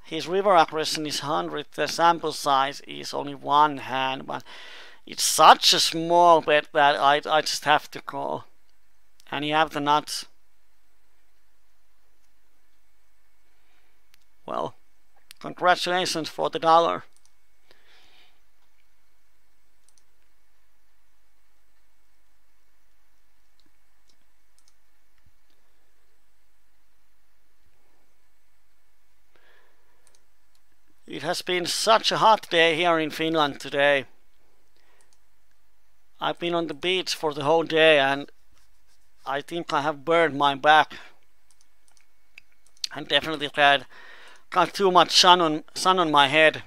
His river aggression is 100, the sample size is only 1 hand, but it's such a small bet that I just have to call. And you have the nuts. Well, congratulations for the $1. It has been such a hot day here in Finland today. I've been on the beach for the whole day and I think I have burned my back. And definitely got too much sun on my head.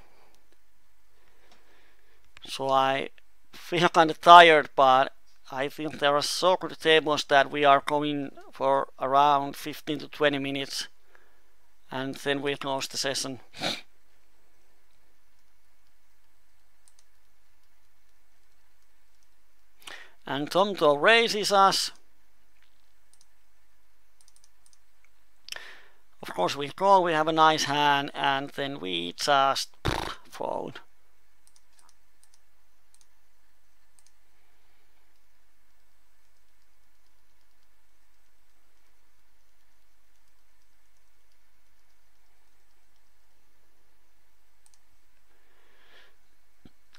So I feel kind of tired, but I think there are so good tables that we are going for around 15 to 20 minutes. And then we close the session. And Tomto raises us. Of course we call, we have a nice hand, and then we just fold.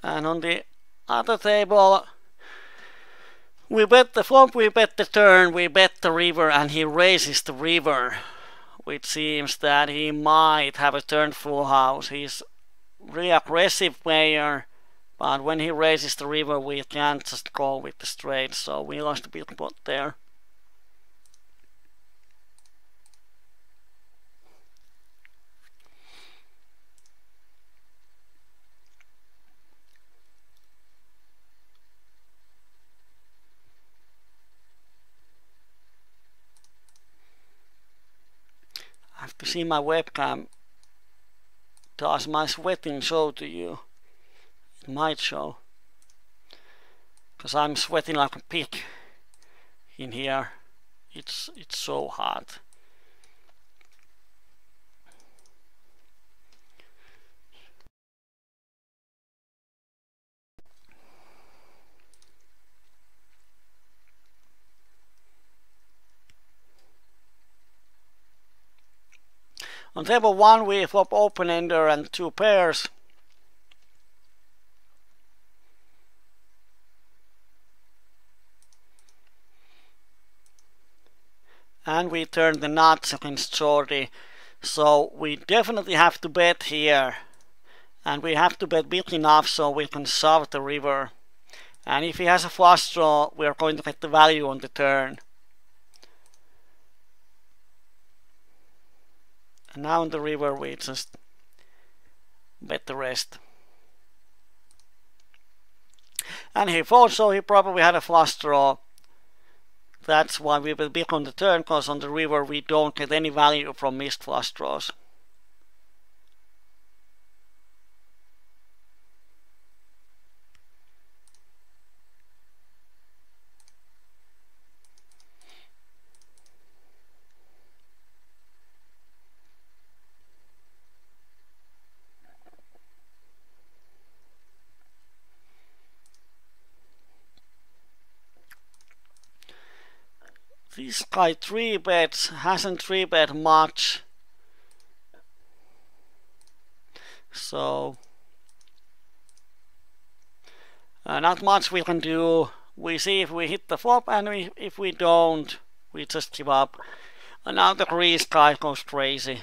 And on the other table, we bet the flop, we bet the turn, we bet the river, and he raises the river, which seems that he might have a turn full house. He's a really aggressive player, but when he raises the river, we can't just call with the straight, so we lost a big pot there. I have to see my webcam. Does my sweating show to you? It might show. Because I'm sweating like a pig in here. It's so hot. On table 1 we flop open-ender and 2 pairs. And we turn the nuts against shorty. So we definitely have to bet here. And we have to bet big enough so we can shove the river. And if he has a flush draw, we are going to get the value on the turn. And now on the river we just bet the rest. And he folds, so he probably had a flush draw. That's why we bet big on the turn, because on the river we don't get any value from missed flush draws. This guy 3-bets, hasn't 3-bet much. So not much we can do. We see if we hit the flop, and if we don't, we just give up. And now the grease guy goes crazy.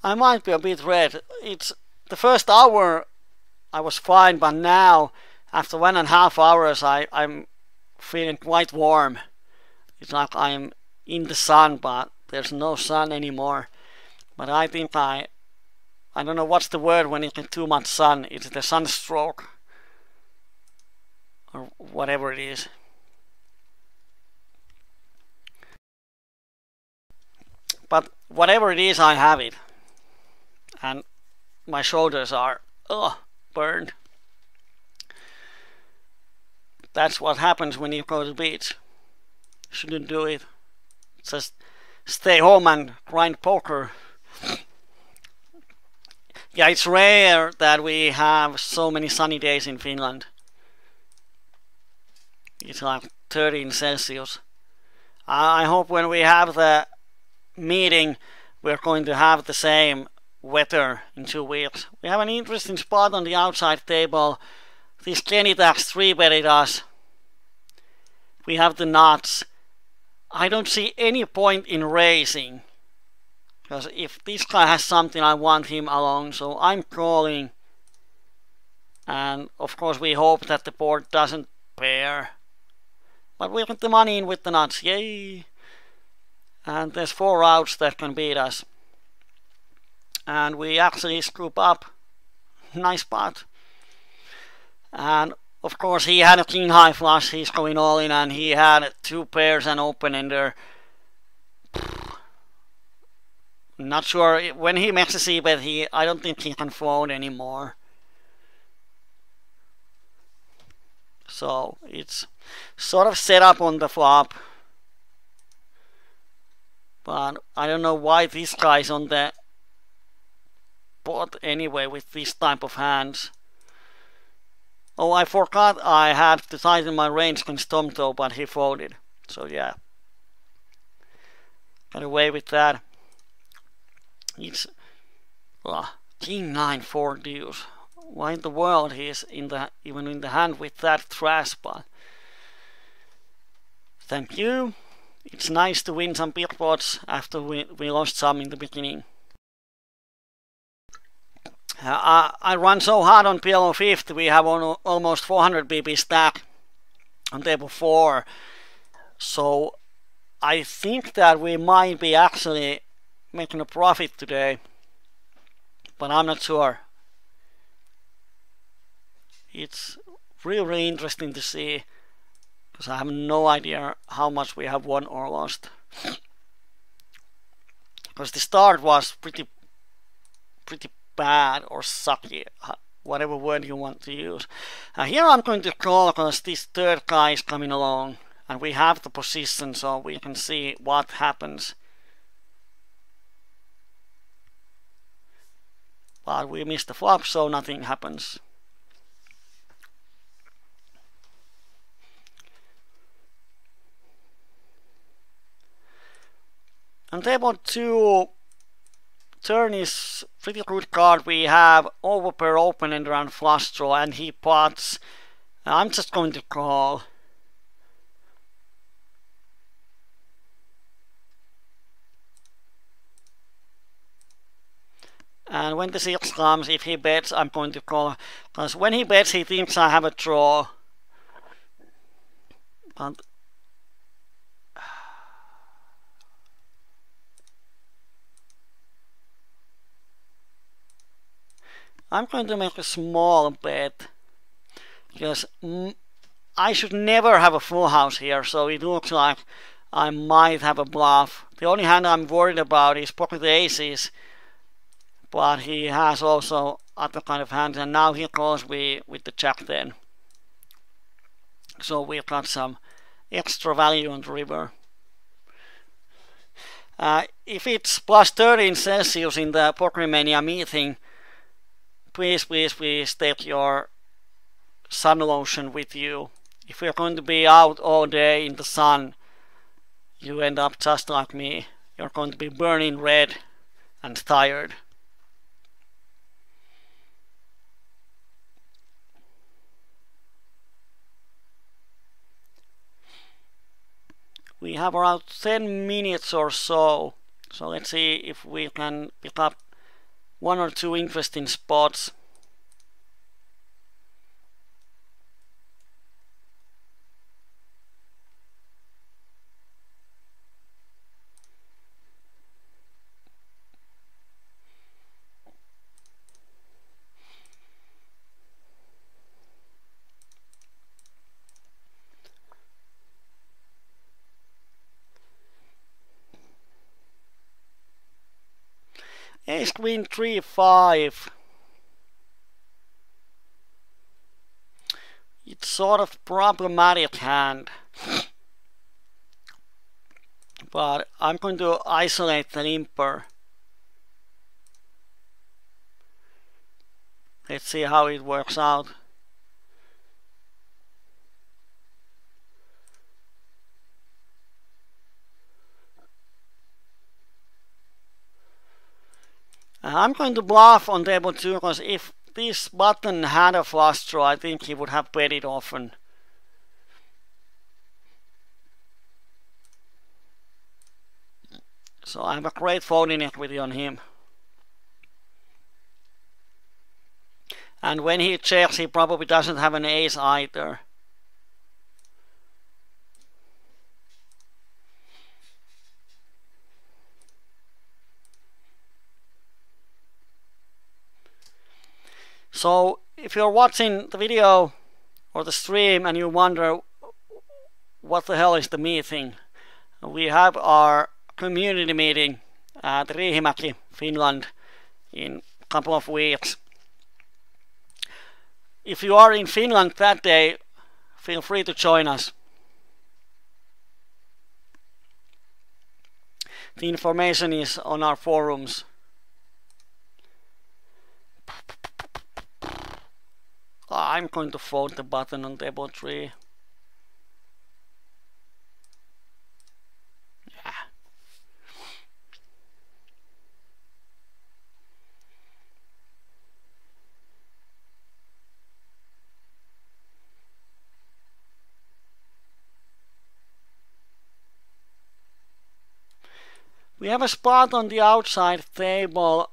I might be a bit red. It's the first hour I was fine, but now after 1.5 hours I'm feeling quite warm. It's like I'm in the sun, but there's no sun anymore. But I think I don't know what's the word when you get too much sun. It's the sunstroke or whatever it is. But whatever it is, I have it. And my shoulders are burned. That's what happens when you go to the beach. Shouldn't do it. Just stay home and grind poker. Yeah, it's rare that we have so many sunny days in Finland. It's like 13 Celsius. I hope when we have the meeting we're going to have the same weather in 2 weeks. We have an interesting spot on the outside table. This Kenny Tax 3-betted us. We have the nuts. I don't see any point in raising, because if this guy has something, I want him along, so I'm calling. And of course we hope that the board doesn't pair, but we get the money in with the nuts. Yay! And there's 4 outs that can beat us. And we actually scoop up. Nice spot. And of course he had a king high flush, he's going all in, and he had 2 pairs and open-ender. Not sure, when he makes a c-bet, I don't think he can fold anymore. So it's sort of set up on the flop. But I don't know why this guy's on the pot anyway with this type of hands. Oh, I forgot I had to tighten my range against Tomto, but he folded. So yeah, got away with that. It's King 9 4 deuce. Why in the world he is even in the hand with that trash spot? Thank you. It's nice to win some big pots after we lost some in the beginning. I run so hard on PLO25, we have almost 400 BB stack on table 4. So I think that we might be actually making a profit today, but I'm not sure. It's really interesting to see, because I have no idea how much we have won or lost. Because the start was pretty bad or sucky, whatever word you want to use. Here I'm going to call because this third guy is coming along and we have the position so we can see what happens. but we missed the flop, so nothing happens. On table 2, turn is pretty good card. We have overpair open end around flush draw, and he pots. I'm just going to call. And when the 6 comes, if he bets, I'm going to call. Because when he bets, he thinks I have a draw. But I'm going to make a small bet. Because I should never have a full house here, so it looks like I might have a bluff. The only hand I'm worried about is pocket aces. But he has also other kind of hands, and now he calls me with the jack 10. So we've got some extra value on the river. If it's plus 13 Celsius in the Pokermania meeting, please take your sun lotion with you. If you're going to be out all day in the sun, you end up just like me. You're going to be burning red and tired. We have around 10 minutes or so, so let's see if we can pick up 1 or 2 interesting spots. Ace Queen 3-5. It's sort of problematic hand, but I'm going to isolate the limper. Let's see how it works out. I'm going to bluff on table 2 because if this button had a flush draw, I think he would have bet it often. So I have a great folding equity on him. And when he checks, he probably doesn't have an ace either. So if you're watching the video or the stream and you wonder what the hell is the meeting, we have our community meeting at Riihimäki, Finland in a couple of weeks. If you are in Finland that day, feel free to join us. The information is on our forums. I'm going to fold the button on table 3. Yeah. We have a spot on the outside table.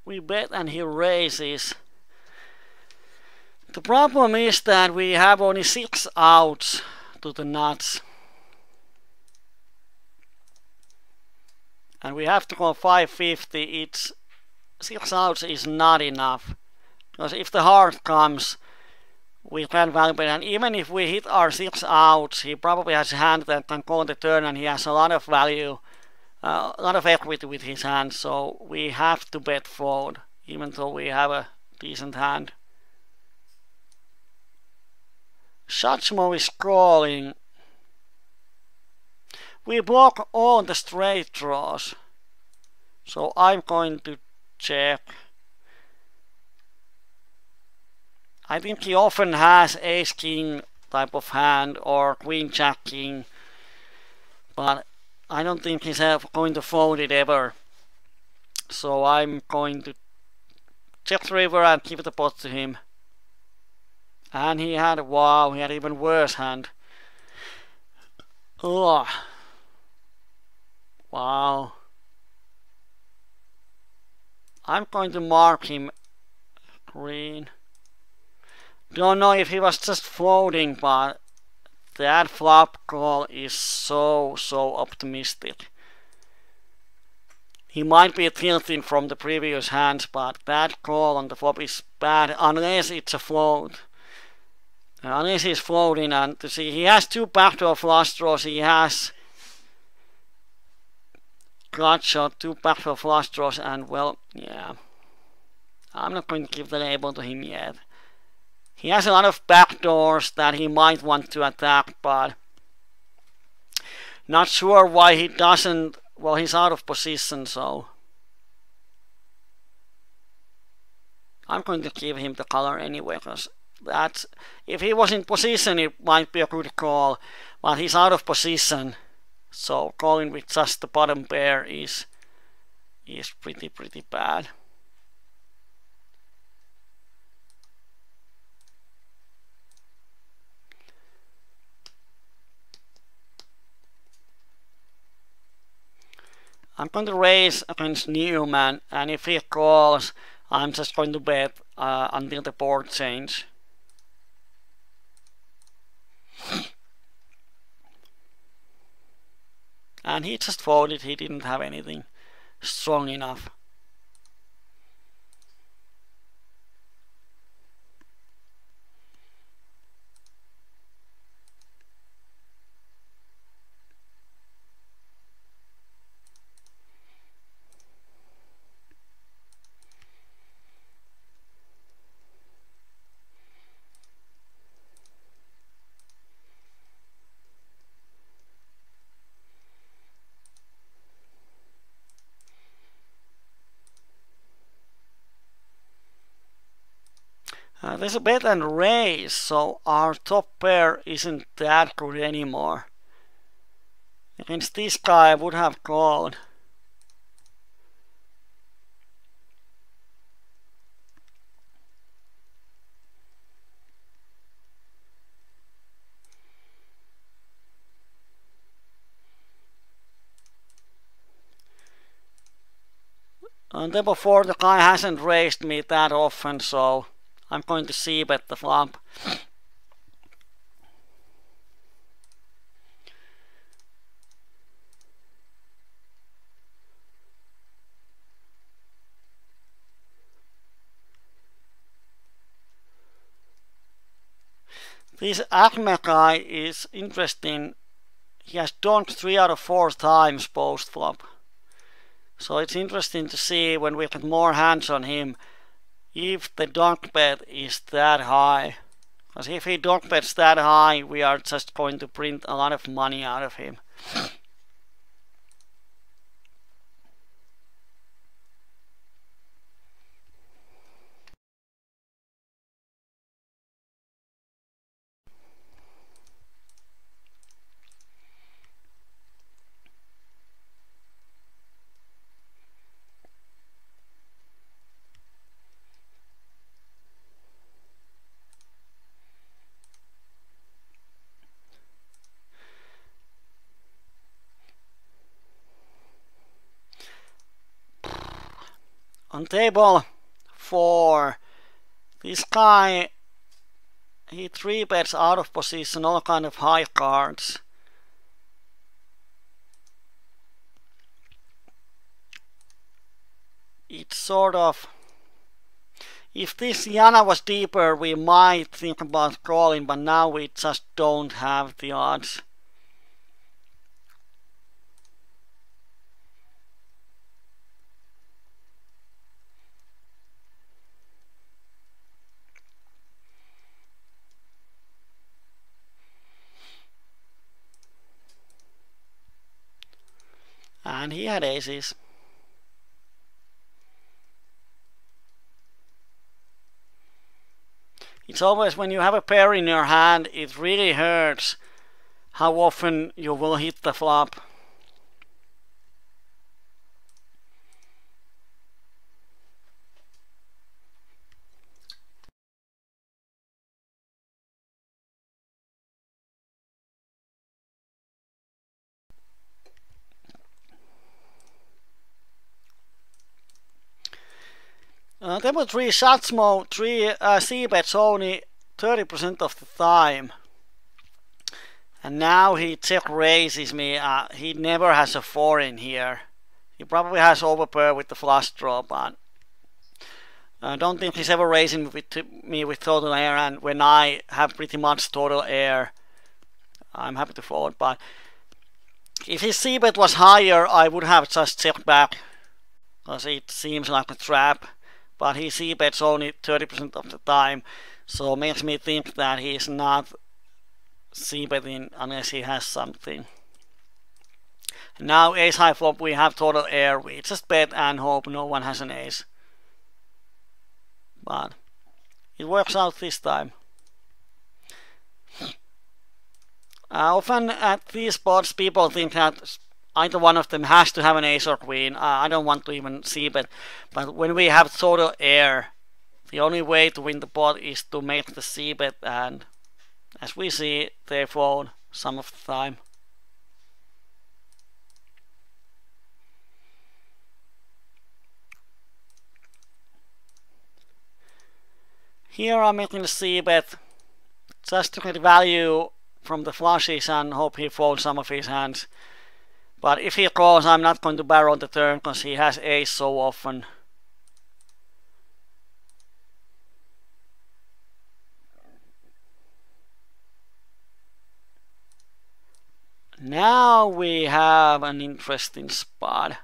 We bet and he raises. The problem is that we have only 6 outs to the nuts. And we have to go 550. It's 6 outs is not enough. Because if the heart comes, we can value bet. And even if we hit our 6 outs, he probably has a hand that can call the turn, and he has a lot of value, a lot of equity with his hand. So we have to bet fold, even though we have a decent hand. Shachmo is calling. We block all the straight draws. So I'm going to check. I think he often has ace king type of hand or queen jack king, but I don't think he's going to fold it ever. So I'm going to check the river and give the pot to him. And he had, wow, he had even worse hand. Ugh. Wow. I'm going to mark him green. Don't know if he was just floating, but that flop call is so optimistic. He might be tilting from the previous hands, but that call on the flop is bad unless it's a float. Unless he's floating, and to see he has two backdoor flush draws, he has gut shot, two backdoor flush draws, and well, yeah. I'm not going to give the label to him yet. He has a lot of backdoors that he might want to attack, but not sure why he doesn't. Well, he's out of position, so I'm going to give him the color anyway, because that's, if he was in position it might be a good call, but he's out of position, so calling with just the bottom pair is pretty bad. I'm going to raise against Newman, and if he calls, I'm just going to bet until the board change. And he just folded, he didn't have anything strong enough. There's a bet and raise, so our top pair isn't that good anymore. Against this guy I would have called. And then before, the guy hasn't raised me that often, so I'm going to see bet the flop. This Acme guy is interesting. He has donked 3 out of 4 times post flop. So it's interesting to see when we get more hands on him if the donk bet is that high. Because if he donk bets that high, we are just going to print a lot of money out of him. On table 4, this guy, he 3-bets out of position all kind of high cards. It's sort of, if this Yana was deeper we might think about calling, but now we just don't have the odds. And he had aces. It's always when you have a pair in your hand, it really hurts how often you will hit the flop. There were 3 shots mode, 3 c-bets only 30% of the time. And now he check raises me. He never has a 4 in here. He probably has overpair with the flush draw, but I don't think he's ever raising me with total air, and when I have pretty much total air, I'm happy to fold. But if his c-bet was higher, I would have just checked back, because it seems like a trap. But he c-bets only 30% of the time, so makes me think that he's not c-betting unless he has something. Now ace high flop, we have total air. We just bet and hope no one has an ace. But it works out this time. Often at these spots, people think that either one of them has to have an ace or queen. I don't want to even c-bet. But when we have total air, the only way to win the pot is to make the c-bet, and as we see, they fold some of the time. Here I'm making the c-bet just to get value from the flushes and hope he folds some of his hands. But if he calls, I'm not going to barrel the turn because he has ace so often. Now we have an interesting spot.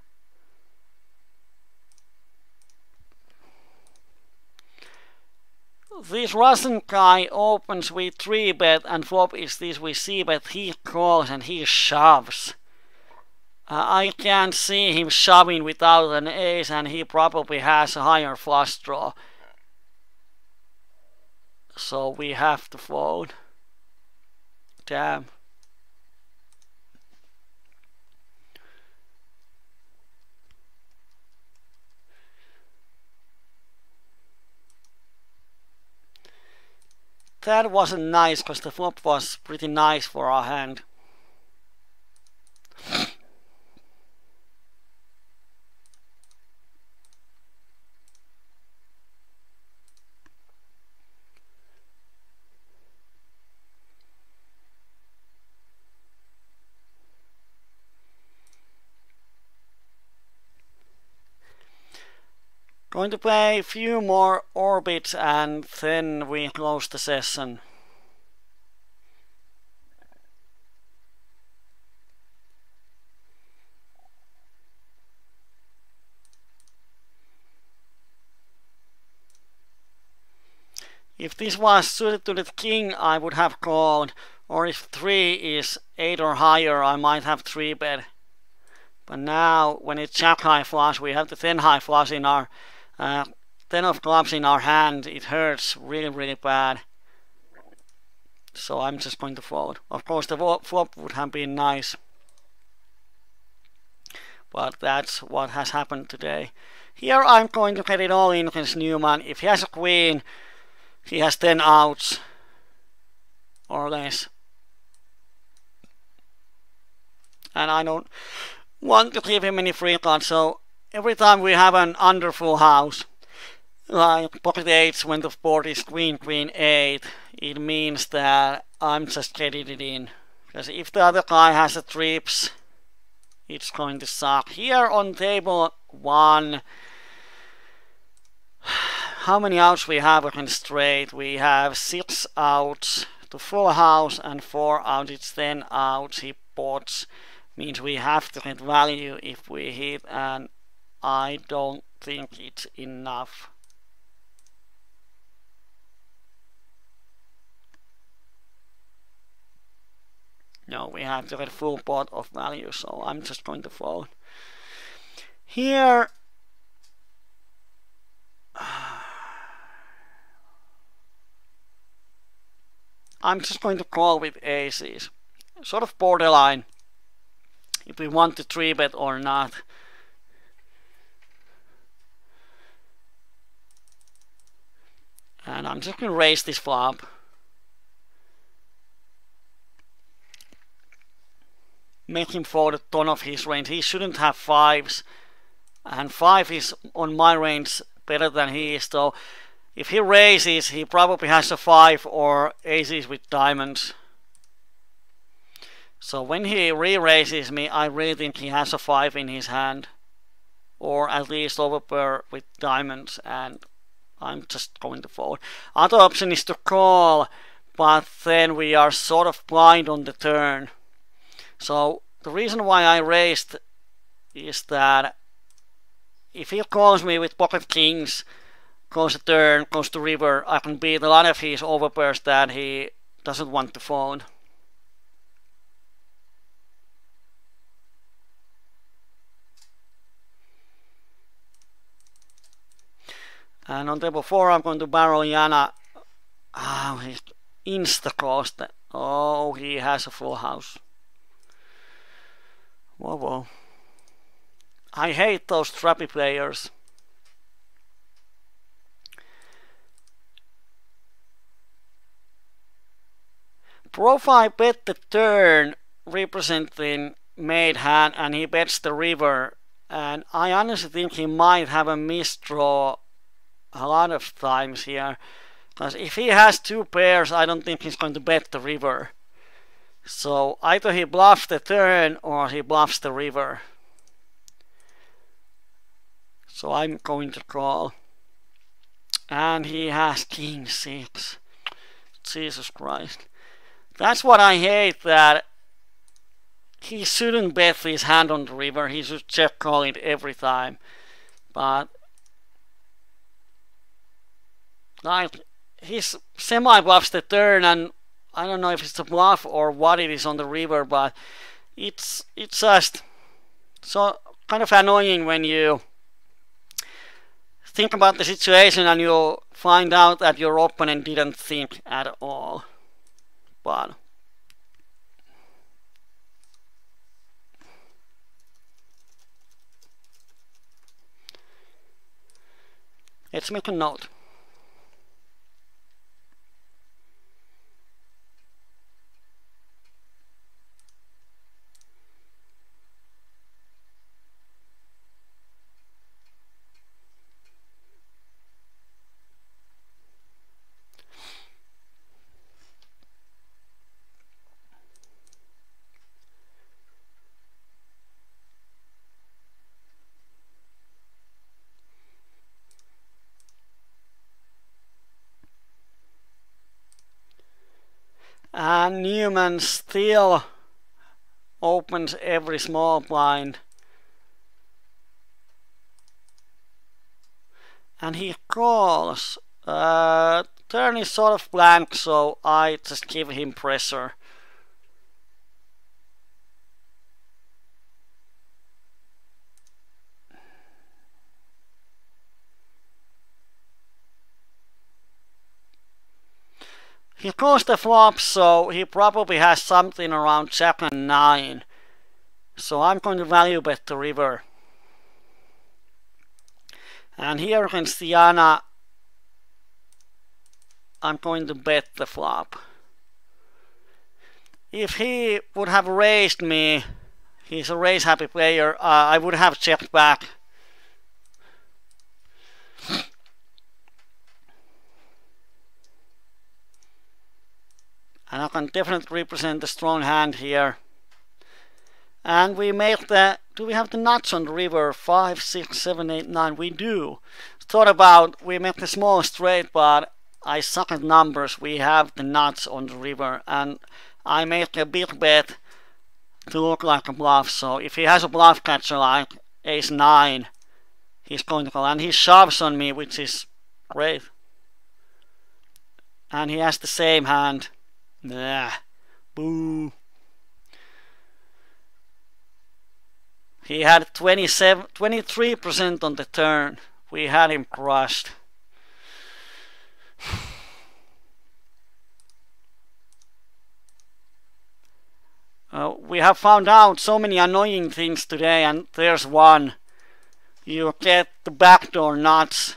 This Russian guy opens with 3-bet and flop is this with c-bet. He calls and he shoves. I can't see him shoving without an ace, and he probably has a higher flush draw. So we have to fold. Damn. That wasn't nice because the flop was pretty nice for our hand. Going to play a few more orbits and then we close the session. If this was suited to the king, I would have called, or if 3 is 8 or higher, I might have 3-bet. But now, when it's jack high flush, we have the 10 high flush in our 10 of clubs in our hand. It hurts really, really bad. So I'm just going to fold. Of course, the flop would have been nice, but that's what has happened today. Here I'm going to get it all in against Newman. If he has a queen, he has 10 outs or less. And I don't want to give him any free cards, so every time we have an under full house, like pocket 8s when the board is queen, queen 8, it means that I'm just getting it in. Because if the other guy has a trips, it's going to suck. Here on table 1, how many outs we have against straight? We have 6 outs to full house and 4 outs. It's 10 outs. He pots. Means we have to get value if we hit, and I don't think it's enough. No, we have to get full pot of value, so I'm just going to fold. Here, I'm just going to call with aces. Sort of borderline if we want to 3-bet or not. And I'm just going to raise this flop. Make him fold a ton of his range. He shouldn't have 5s. And 5 is on my range better than he is. So if he raises, he probably has a 5 or aces with diamonds. So when he re-raises me, I really think he has a 5 in his hand. Or at least overpair with diamonds. And I'm just going to fold. Other option is to call. But then we are sort of blind on the turn. So the reason why I raised is that if he calls me with pocket kings, goes a turn, goes to river, I can beat a lot of his overpairs that he doesn't want to fold. And on table 4 I'm going to barrel Yana. Oh, he's insta-calls that. Oh, he has a full house. Whoa, whoa. I hate those trappy players. Pro5 bet the turn representing made hand and he bets the river. And I honestly think he might have a misdraw a lot of times here. Because if he has 2 pairs, I don't think he's going to bet the river. So either he bluffs the turn or he bluffs the river. So I'm going to call. And he has king 6. Jesus Christ. That's what I hate, that he shouldn't bet his hand on the river. He should check call it every time. But like, he's semi-bluffs the turn, and I don't know if it's a bluff or what it is on the river, but it's just so kind of annoying when you think about the situation and you find out that your opponent didn't think at all. But let's make a note. And Newman still opens every small blind. And he calls. Turn is sort of blank, so I just give him pressure. He calls the flop, so he probably has something around jack and 9. So I'm going to value bet the river. And here against Diana, I'm going to bet the flop. If he would have raised me, he's a raise happy player, I would have checked back. And I can definitely represent the strong hand here. And we make the, do we have the nuts on the river? 5, 6, 7, 8, 9. We do. Thought about, we make the small straight, but I suck at numbers. We have the nuts on the river. And I make a big bet to look like a bluff. So if he has a bluff catcher like ace 9, he's going to call. And he shoves on me, which is great. And he has the same hand. Nah, boo. He had 23% on the turn. We had him crushed. We have found out so many annoying things today, and there's one. You get the backdoor nuts,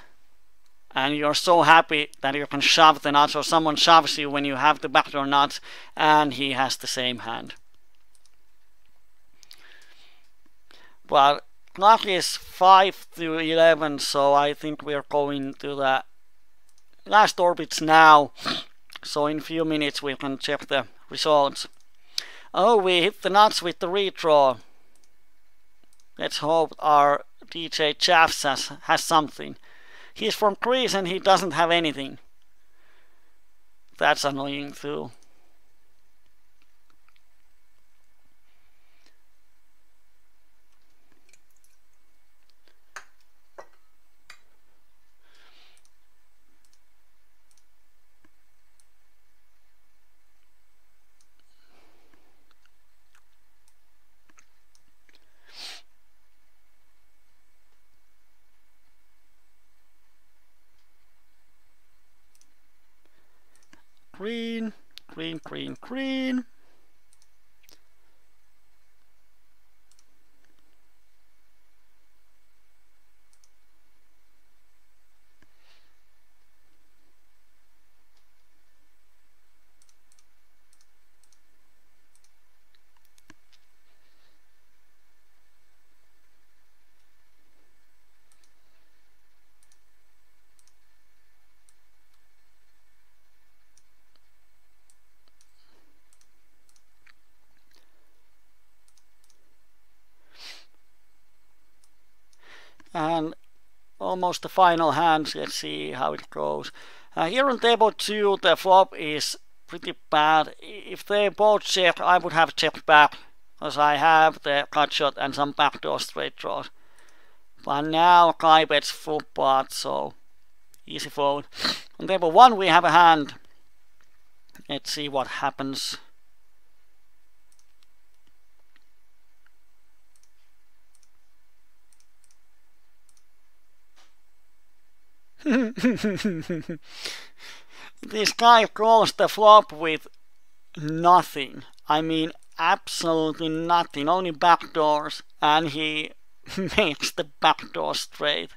and you're so happy that you can shove the nuts, or someone shoves you when you have the backdoor nuts, and he has the same hand. But clock is 5 to 11, so I think we're going to the last orbits now. So in a few minutes we can check the results. Oh, we hit the nuts with the redraw. Let's hope our DJ Chaffs has something. He's from Greece and he doesn't have anything. That's annoying too. Green, green, green, green. And almost the final hands. Let's see how it goes. Here on table 2 the flop is pretty bad. If they both check, I would have checked back, because I have the cut shot and some backdoor straight draws. But now Kyberi's full pot, so easy fold. On table 1 we have a hand. Let's see what happens. This guy calls the flop with nothing. I mean absolutely nothing, only backdoors, and he makes the backdoor straight.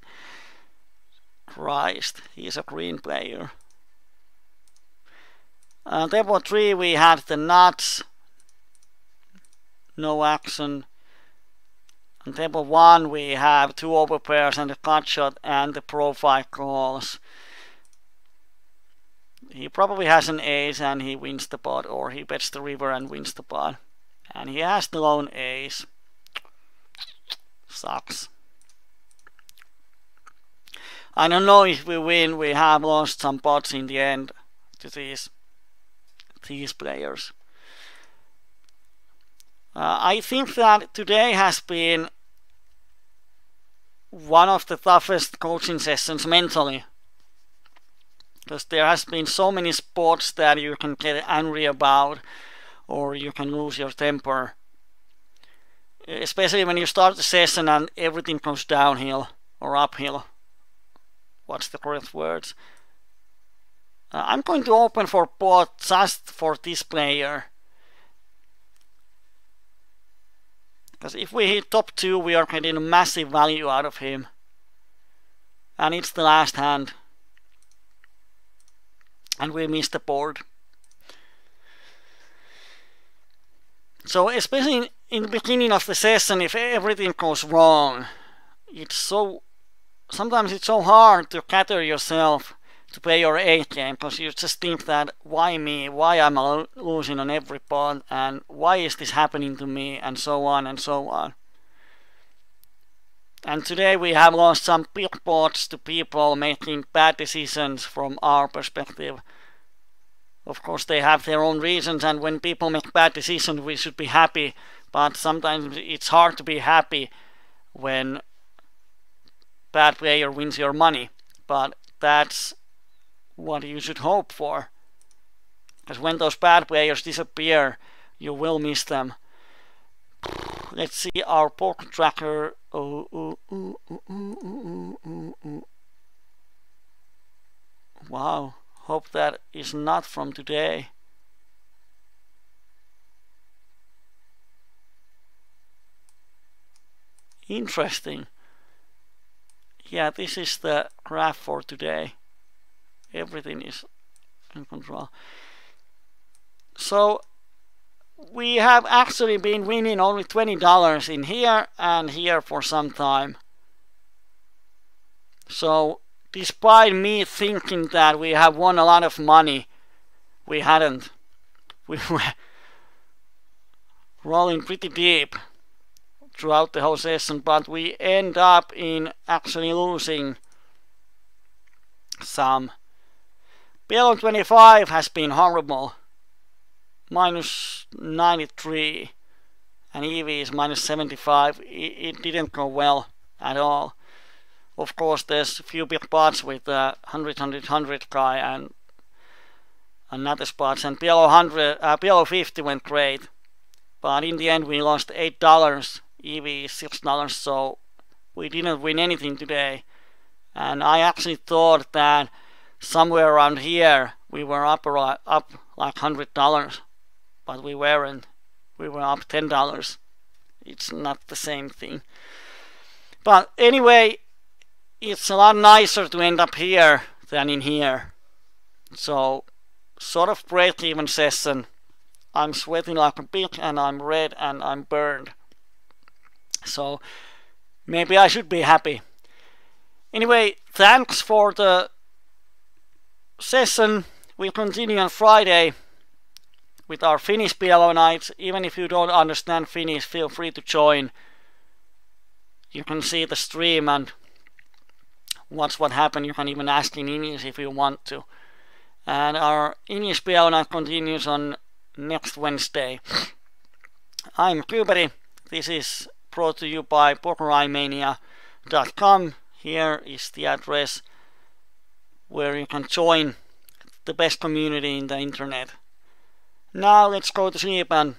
Christ, he's a green player. Table 3 we had the nuts, no action. On table 1 we have 2 overpairs and a cut shot and the profile calls. He probably has an ace and he wins the pot, or he bets the river and wins the pot. And he has the lone ace. Sucks. I don't know if we win. We have lost some pots in the end to these players. I think that today has been one of the toughest coaching sessions mentally, because there has been so many spots that you can get angry about, or you can lose your temper, especially when you start the session and everything goes downhill or uphill. What's the correct words? I'm going to open for pot just for this player, because if we hit top 2 we are getting a massive value out of him, and it's the last hand and we missed the board. So especially in the beginning of the session, if everything goes wrong, sometimes it's so hard to gather yourself to play your A game, because you just think that, why me, why am I losing on every pot, and why is this happening to me, and so on and so on. And today we have lost some big pots to people making bad decisions from our perspective. Of course they have their own reasons, and when people make bad decisions we should be happy, but sometimes it's hard to be happy when bad player wins your money. But that's what you should hope for, because when those bad players disappear you will miss them. Let's see our poker tracker. Wow, hope that is not from today. Interesting. Yeah, this is the graph for today. Everything is in control. So we have actually been winning only $20 in here and here for some time. So despite me thinking that we have won a lot of money, we hadn't. We were rolling pretty deep throughout the whole session, but we end up in actually losing some. PLO25 has been horrible, minus 93, and EV is minus 75. It didn't go well at all. Of course, there's a few big spots with the 100 guy and other spots, and PLO50 went great, but in the end we lost $8. EV is $6, so we didn't win anything today. And I actually thought that somewhere around here we were up like $100, but we weren't. We were up $10. It's not the same thing. But anyway, it's a lot nicer to end up here than in here. So, sort of break-even session. I'm sweating like a pig and I'm red and I'm burned. So, maybe I should be happy. Anyway, thanks for the session. We'll continue on Friday with our Finnish PLO nights. Even if you don't understand Finnish, feel free to join. You can see the stream and watch what happened. You can even ask in English if you want to. And our English PLO night continues on next Wednesday. I'm Kyyberi. This is brought to you by PokerEyemania.com. Here is the address where you can join the best community in the internet. Now let's go to sleep and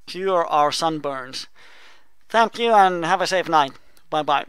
cure our sunburns. Thank you and have a safe night. Bye bye.